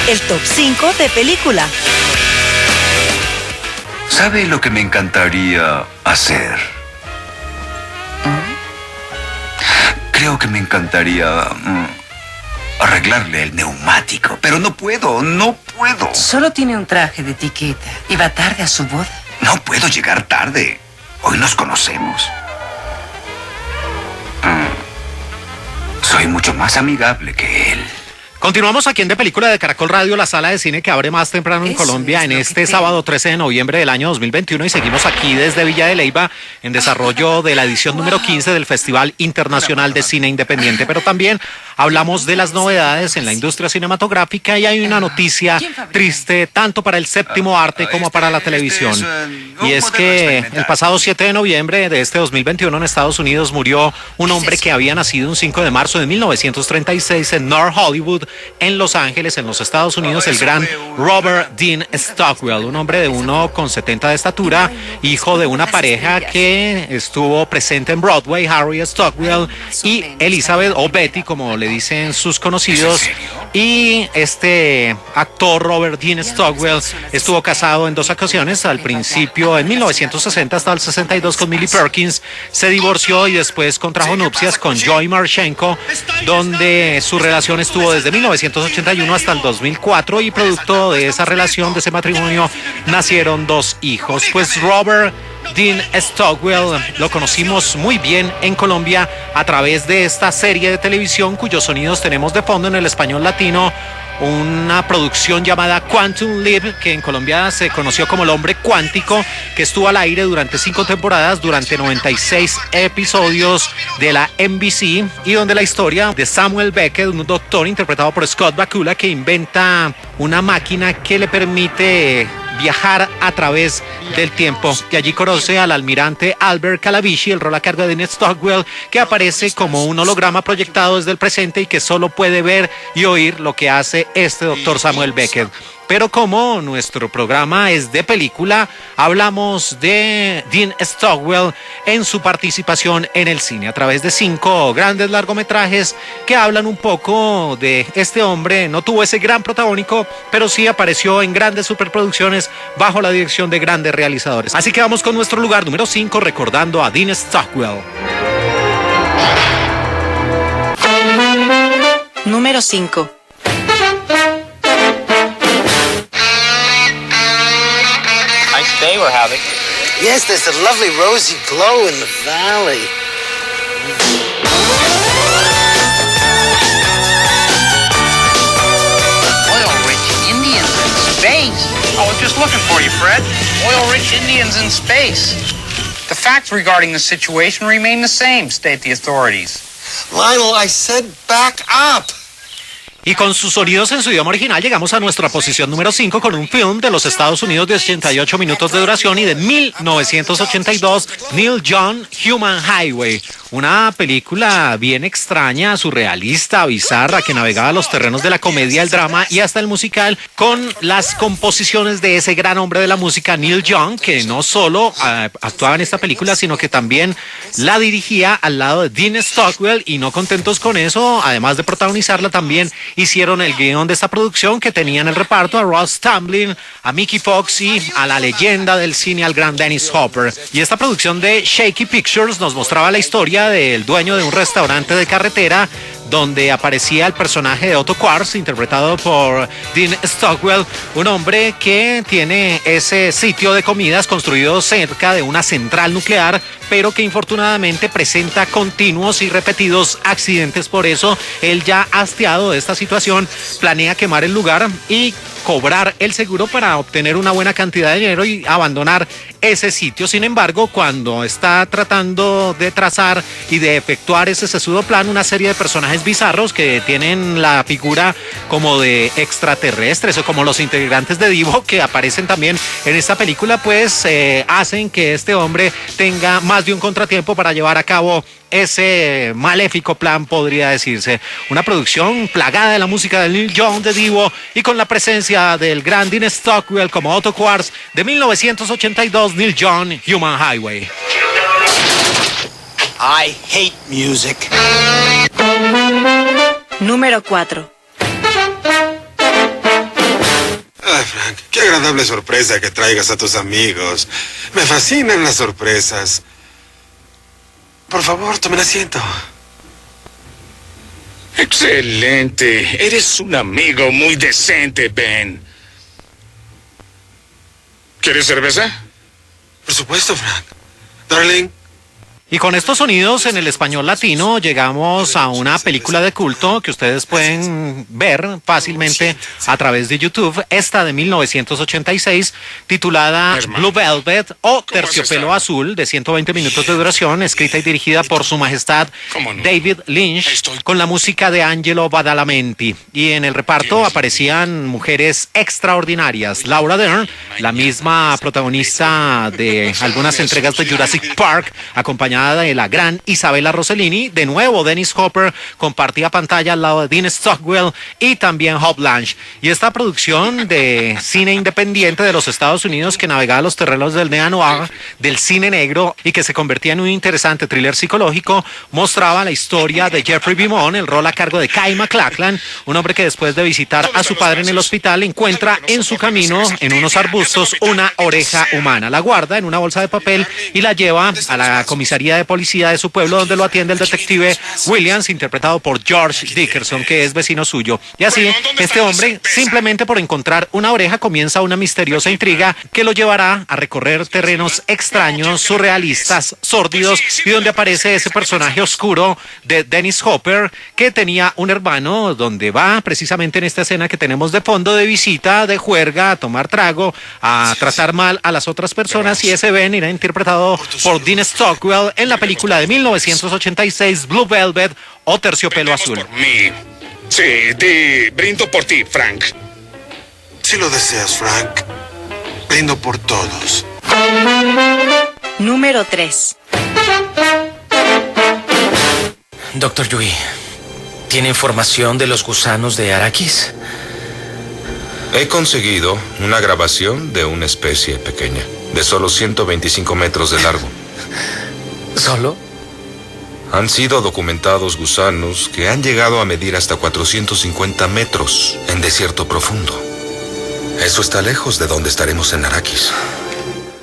El top 5 de película. ¿Sabe lo que me encantaría hacer? Creo que me encantaría arreglarle el neumático, pero no puedo. Solo tiene un traje de etiqueta y va tarde a su boda. No puedo llegar tarde. Hoy nos conocemos. Soy mucho más amigable que él. Continuamos aquí en De Película de Caracol Radio, la sala de cine que abre más temprano en Colombia en este sábado 13 de noviembre del año 2021 y seguimos aquí desde Villa de Leyva en desarrollo de la edición número 15 del Festival Internacional de Cine Independiente, pero también hablamos de las novedades en la industria cinematográfica y hay una noticia triste tanto para el séptimo arte como para la televisión. Y es que el pasado 7 de noviembre de este 2021 en Estados Unidos murió un hombre que había nacido un 5 de marzo de 1936 en North Hollywood, en Los Ángeles, en los Estados Unidos, el gran Robert Dean Stockwell, un hombre de 1,70 de estatura, hijo de una pareja que estuvo presente en Broadway, Harry Stockwell y Elizabeth, o Betty, como le dicen sus conocidos. Y este actor Robert Dean Stockwell estuvo casado en 2 ocasiones, al principio en 1960 hasta el 62 con Millie Perkins, se divorció y después contrajo nupcias con Joy Marchenko, donde su relación estuvo desde 1981 hasta el 2004 y producto de esa relación, de ese matrimonio, nacieron 2 hijos. Pues Robert Dean Stockwell lo conocimos muy bien en Colombia a través de esta serie de televisión cuyos sonidos tenemos de fondo en el español latino, una producción llamada Quantum Leap, que en Colombia se conoció como El Hombre Cuántico, que estuvo al aire durante 5 temporadas, durante 96 episodios de la NBC, y donde la historia de Samuel Beckett, un doctor interpretado por Scott Bakula, que inventa una máquina que le permite viajar a través del tiempo, y allí conoce al almirante Albert Calavici, el rol a cargo de Dean Stockwell, que aparece como un holograma proyectado desde el presente y que solo puede ver y oír lo que hace este doctor Samuel Beckett. Pero como nuestro programa es de película, hablamos de Dean Stockwell en su participación en el cine a través de 5 grandes largometrajes que hablan un poco de este hombre. No tuvo ese gran protagónico, pero sí apareció en grandes superproducciones bajo la dirección de grandes realizadores. Así que vamos con nuestro lugar número 5, recordando a Dean Stockwell. Número 5. Nice day we're having. Yes, there's a lovely rosy glow in the valley. Oil-rich Indians in space. I was just looking for you, Fred. Oil-rich Indians in space. The facts regarding the situation remain the same, state the authorities. Lionel, I said back up. Y con sus sonidos en su idioma original llegamos a nuestra posición número 5 con un film de los Estados Unidos de 88 minutos de duración y de 1982, Neil Young, Human Highway. una película bien extraña, surrealista, bizarra, que navegaba los terrenos de la comedia, el drama y hasta el musical, con las composiciones de ese gran hombre de la música, Neil Young, que no solo actuaba en esta película, sino que también la dirigía al lado de Dean Stockwell, y no contentos con eso, además de protagonizarla, también hicieron el guión de esta producción, que tenía en el reparto a Ross Tamblyn, a Mickey Fox y a la leyenda del cine, al gran Dennis Hopper. Y esta producción de Shaky Pictures nos mostraba la historia del dueño de un restaurante de carretera, donde aparecía el personaje de Otto Quartz, interpretado por Dean Stockwell, un hombre que tiene ese sitio de comidas construido cerca de una central nuclear, pero que infortunadamente presenta continuos y repetidos accidentes. Por eso, él, ya hastiado de esta situación, planea quemar el lugar y cobrar el seguro para obtener una buena cantidad de dinero y abandonar ese sitio. Sin embargo, cuando está tratando de trazar y de efectuar ese sesudo plan, una serie de personajes bizarros que tienen la figura como de extraterrestres o como los integrantes de Divo, que aparecen también en esta película, pues hacen que este hombre tenga más de un contratiempo para llevar a cabo ese maléfico plan, podría decirse. Una producción plagada de la música de Neil Young, de Divo, y con la presencia del gran Dean Stockwell como Otto Quartz, de 1982, Neil Young, Human Highway. I hate music. Número 4. Ay, Frank, qué agradable sorpresa que traigas a tus amigos. Me fascinan las sorpresas. Por favor, tomen asiento. Excelente. Eres un amigo muy decente, Ben. ¿Quieres cerveza? Por supuesto, Frank. Darling. Y con estos sonidos en el español latino llegamos a una película de culto que ustedes pueden ver fácilmente a través de YouTube, esta de 1986, titulada Blue Velvet o Terciopelo Azul, de 120 minutos de duración, escrita y dirigida por su majestad David Lynch, con la música de Angelo Badalamenti. Y en el reparto aparecían mujeres extraordinarias: Laura Dern, la misma protagonista de algunas entregas de Jurassic Park, acompañada de la gran Isabella Rossellini. De nuevo, Dennis Hopper compartía pantalla al lado de Dean Stockwell y también Hope Blanche. Y esta producción de cine independiente de los Estados Unidos, que navegaba los terrenos del neo-noir, del cine negro, y que se convertía en un interesante thriller psicológico, mostraba la historia de Jeffrey Beaumont, el rol a cargo de Kyle MacLachlan, un hombre que después de visitar a su padre en el hospital encuentra en su camino, en unos arbustos, una oreja humana. La guarda en una bolsa de papel y la lleva a la comisaría de policía de su pueblo, donde lo atiende el detective Williams, interpretado por George Dickerson, que es vecino suyo. Y así, este hombre, simplemente por encontrar una oreja, comienza una misteriosa intriga que lo llevará a recorrer terrenos extraños, surrealistas, sórdidos, y donde aparece ese personaje oscuro de Dennis Hopper, que tenía un hermano, donde va precisamente en esta escena que tenemos de fondo, de visita, de juerga, a tomar trago, a tratar mal a las otras personas, y ese Ben era interpretado por Dean Stockwell en la película de 1986, Blue Velvet o Terciopelo Azul. Por mí. Sí, brindo por ti, Frank. Si lo deseas, Frank, brindo por todos. Número 3. Doctor Yui, ¿tiene información de los gusanos de Arrakis? He conseguido una grabación de una especie pequeña, de solo 125 metros de largo. ¿Solo? Han sido documentados gusanos que han llegado a medir hasta 450 metros en desierto profundo. Eso está lejos de donde estaremos en Arrakis.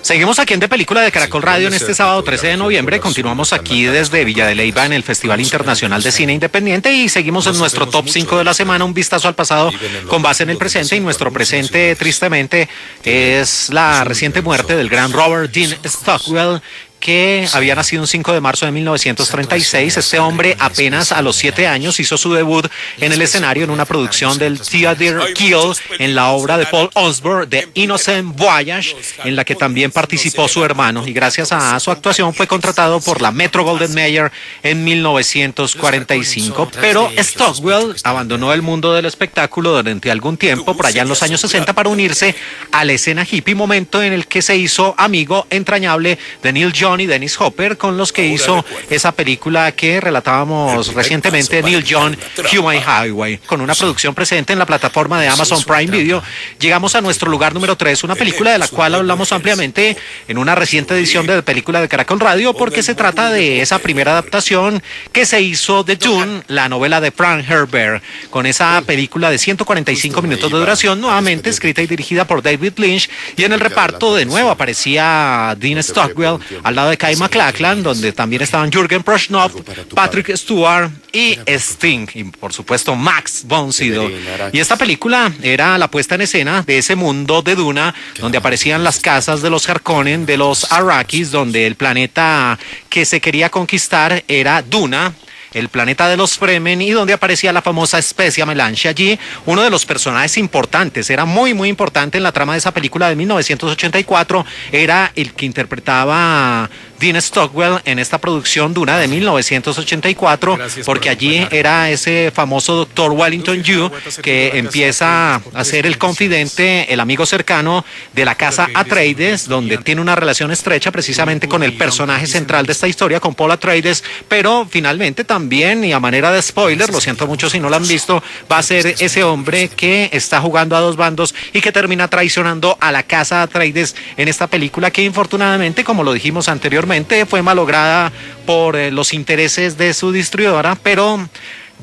Seguimos aquí en De Película de Caracol Radio en este sábado 13 de noviembre. Continuamos aquí desde Villa de Leyva en el Festival Internacional de Cine Independiente y seguimos en nuestro top 5 de la semana, un vistazo al pasado con base en el presente. Y nuestro presente, tristemente, es la reciente muerte del gran Robert Dean Stockwell, que había nacido un 5 de marzo de 1936. Este hombre apenas a los 7 años hizo su debut en el escenario en una producción del Theatre Guild en la obra de Paul Osborne, The Innocent Voyage, en la que también participó su hermano, y gracias a su actuación fue contratado por la Metro-Goldwyn-Mayer en 1945. Pero Stockwell abandonó el mundo del espectáculo durante algún tiempo, por allá en los años 60, para unirse a la escena hippie, momento en el que se hizo amigo entrañable de Neil Young John y Dennis Hopper, con los que hizo esa película que relatábamos recientemente, Neil Young, Human Highway, con una producción presente en la plataforma de Amazon Prime Video. Llegamos a nuestro lugar número 3, una película de la cual hablamos ampliamente en una reciente edición de Película de Caracol Radio, porque se trata de esa primera adaptación que se hizo de Dune, la novela de Frank Herbert, con esa película de 145 minutos de duración, nuevamente escrita y dirigida por David Lynch, y en el reparto de nuevo aparecía Dean Stockwell al lado de Kyle MacLachlan, donde también estaban Jürgen Prochnow, Patrick Stewart y Sting, y por supuesto Max von Sydow. Y esta película era la puesta en escena de ese mundo de Duna, donde aparecían las casas de los Harkonnen, de los Arrakis, donde el planeta que se quería conquistar era Duna, el planeta de los Fremen, y donde aparecía la famosa especia Melange. Allí uno de los personajes importantes, era muy importante en la trama de esa película de 1984, era el que interpretaba Dean Stockwell en esta producción Duna de 1984, porque allí era ese famoso doctor Wellington Yu, que empieza a ser el confidente, el amigo cercano de la casa Atreides, donde tiene una relación estrecha precisamente con el personaje central de esta historia, con Paul Atreides, pero finalmente también, y a manera de spoiler, lo siento mucho si no lo han visto, va a ser ese hombre que está jugando a dos bandos y que termina traicionando a la casa Atreides en esta película, que infortunadamente, como lo dijimos anteriormente, fue malograda por los intereses de su distribuidora, pero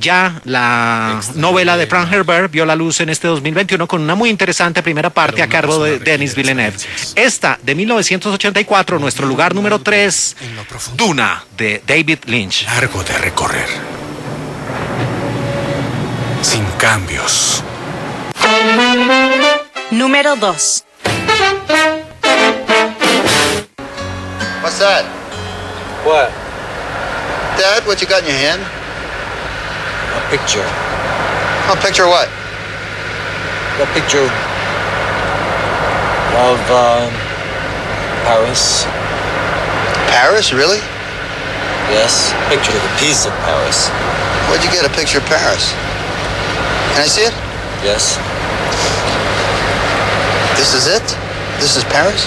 ya la novela de Frank Herbert vio la luz en este 2021 con una muy interesante primera parte a cargo de Denis Villeneuve. Esta de 1984, nuestro lugar número 3, Duna, de David Lynch. Largo de recorrer. Sin cambios. Número 2. What's that? What? Dad, what you got in your hand? A picture. A picture of what? A picture of Paris. Paris, really? Yes, a picture of a piece of Paris. Where'd you get a picture of Paris? Can I see it? Yes. This is it? This is Paris?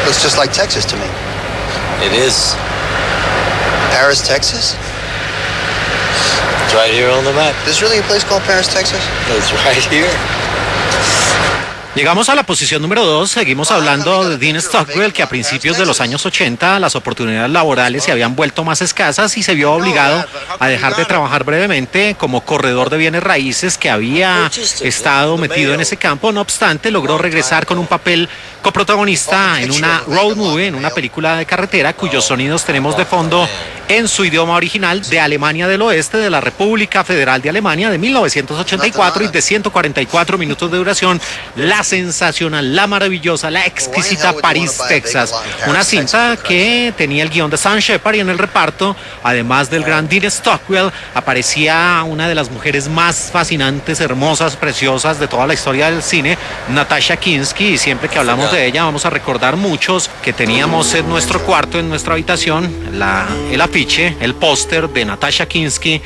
Looks just like Texas to me. It is. Paris, Texas? It's right here on the map. There's really a place called Paris, Texas? It's right here. Llegamos a la posición número 2, seguimos hablando de Dean Stockwell, que a principios de los años 80 las oportunidades laborales se habían vuelto más escasas y se vio obligado a dejar de trabajar brevemente como corredor de bienes raíces, que había estado metido en ese campo. No obstante, logró regresar con un papel coprotagonista en una road movie, en una película de carretera, cuyos sonidos tenemos de fondo en su idioma original, de Alemania del Oeste, de la República Federal de Alemania, de 1984 y de 144 minutos de duración. La sensacional, la maravillosa, la exquisita París, Texas. Una cinta que tenía el guión de Sam Shepard, y en el reparto, además del gran Dean Stockwell, aparecía una de las mujeres más fascinantes, hermosas, preciosas de toda la historia del cine, Natasha Kinski, y siempre que hablamos de ella vamos a recordar muchos que teníamos en nuestro cuarto, en nuestra habitación, el afiche, el póster de Natasha Kinski,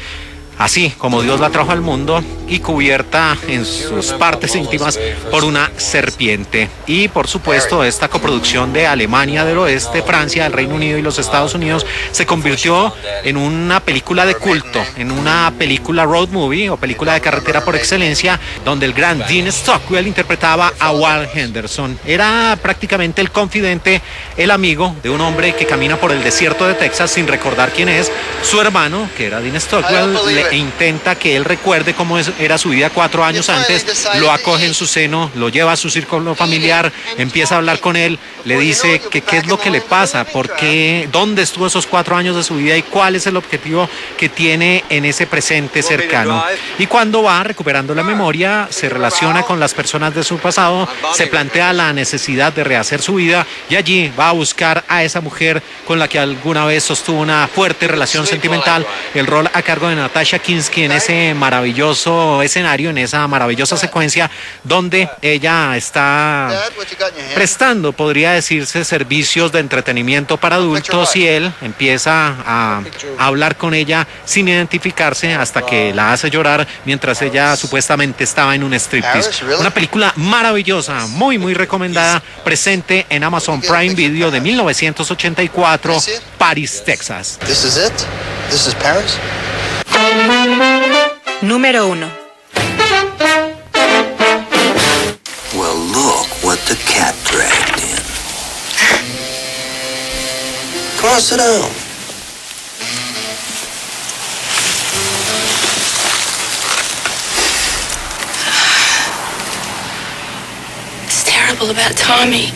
así como Dios la trajo al mundo, y cubierta en sus partes íntimas por una serpiente. Y por supuesto, esta coproducción de Alemania del Oeste, Francia, el Reino Unido y los Estados Unidos se convirtió en una película de culto, en una película road movie o película de carretera por excelencia, donde el gran Dean Stockwell interpretaba a Walt Henderson. Era prácticamente el confidente, el amigo de un hombre que camina por el desierto de Texas sin recordar quién es. Su hermano, que era Dean Stockwell, le intenta que él recuerde cómo era su vida 4 años antes, lo acoge en su seno, lo lleva a su círculo familiar, empieza a hablar con él, le dice que qué es lo que le pasa, por qué, dónde estuvo esos 4 años de su vida y cuál es el objetivo que tiene en ese presente cercano. Y cuando va recuperando la memoria, se relaciona con las personas de su pasado, se plantea la necesidad de rehacer su vida, y allí va a buscar a esa mujer con la que alguna vez sostuvo una fuerte relación sentimental. El rol a cargo de Natasha Alicia Kinski en ese maravilloso escenario, en esa maravillosa secuencia donde ella está prestando, podría decirse, servicios de entretenimiento para adultos y él empieza a hablar con ella sin identificarse hasta que la hace llorar mientras ella supuestamente estaba en un striptease. Una película maravillosa, muy muy recomendada, presente en Amazon Prime Video de 1984, Paris, Texas. This is it? This is Paris? Número 1. Well, look what the cat dragged in. Come on, sit down. It's terrible about Tommy.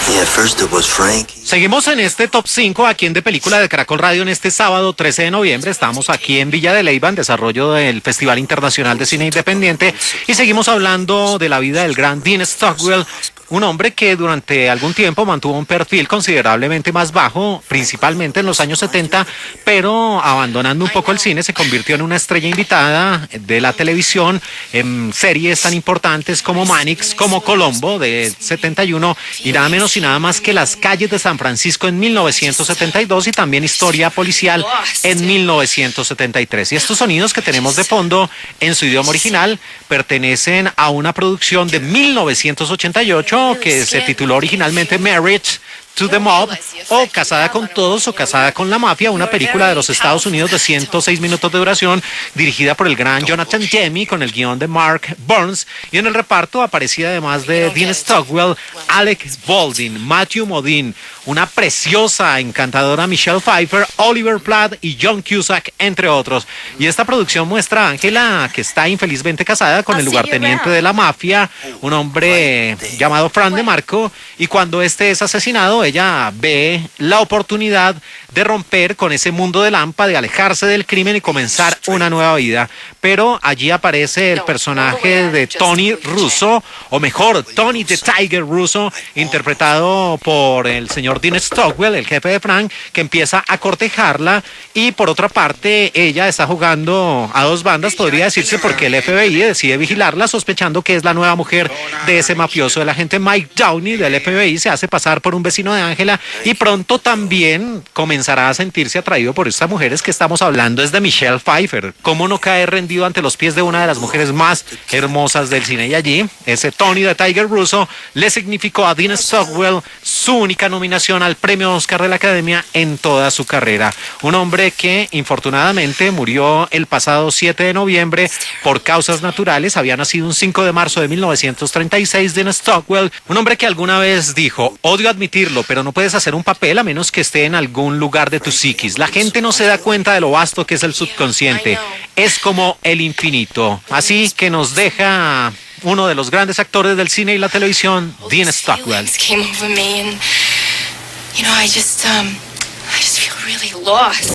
Yeah, first it was Frankie. Seguimos en este top 5 aquí en De Película de Caracol Radio en este sábado 13 de noviembre. Estamos aquí en Villa de Leyva, en desarrollo del Festival Internacional de Cine Independiente, y seguimos hablando de la vida del gran Dean Stockwell, un hombre que durante algún tiempo mantuvo un perfil considerablemente más bajo, principalmente en los años 70, pero abandonando un poco el cine se convirtió en una estrella invitada de la televisión en series tan importantes como Mannix, como Colombo de 71 y nada menos y nada más que Las calles de San Francisco en 1972 y también Historia policial en 1973. Y estos sonidos que tenemos de fondo en su idioma original pertenecen a una producción de 1988 que se tituló originalmente Marriage to the Mob, o Casada con Todos, o Casada con la Mafia, una película de los Estados Unidos de 106 minutos de duración, dirigida por el gran Jonathan Demme, con el guión de Mark Burns, y en el reparto aparecía además de Dean Stockwell, Alec Baldwin, Matthew Modine, una preciosa, encantadora Michelle Pfeiffer, Oliver Platt y John Cusack, entre otros. Y esta producción muestra a Ángela, que está infelizmente casada con el lugarteniente de la mafia, un hombre llamado Frank DeMarco, y cuando este es asesinado, ella ve la oportunidad de romper con ese mundo de Lampa, de alejarse del crimen y comenzar una nueva vida. Pero allí aparece el personaje de Tony Russo, o mejor, Tony the Tiger Russo, interpretado por el señor Dean Stockwell, el jefe de Frank, que empieza a cortejarla, y por otra parte ella está jugando a dos bandas, podría decirse, porque el FBI decide vigilarla sospechando que es la nueva mujer de ese mafioso. El agente Mike Downey del FBI se hace pasar por un vecino de Ángela y pronto también comenzará a sentirse atraído por estas mujeres que estamos hablando. Es de Michelle Pfeiffer. ¿Cómo no caer rendido ante los pies de una de las mujeres más hermosas del cine? Y allí, ese Tony de Tiger Russo le significó a Dean Stockwell su única nominación al premio Oscar de la Academia en toda su carrera. Un hombre que infortunadamente murió el pasado 7 de noviembre por causas naturales. Había nacido un 5 de marzo de 1936, Dean Stockwell, un hombre que alguna vez dijo: odio admitirlo, pero no puedes hacer un papel a menos que esté en algún lugar de tu psiquis. La gente no se da cuenta de lo vasto que es el subconsciente. Es como el infinito. Así que nos deja uno de los grandes actores del cine y la televisión, Dean Stockwell. I just feel really lost.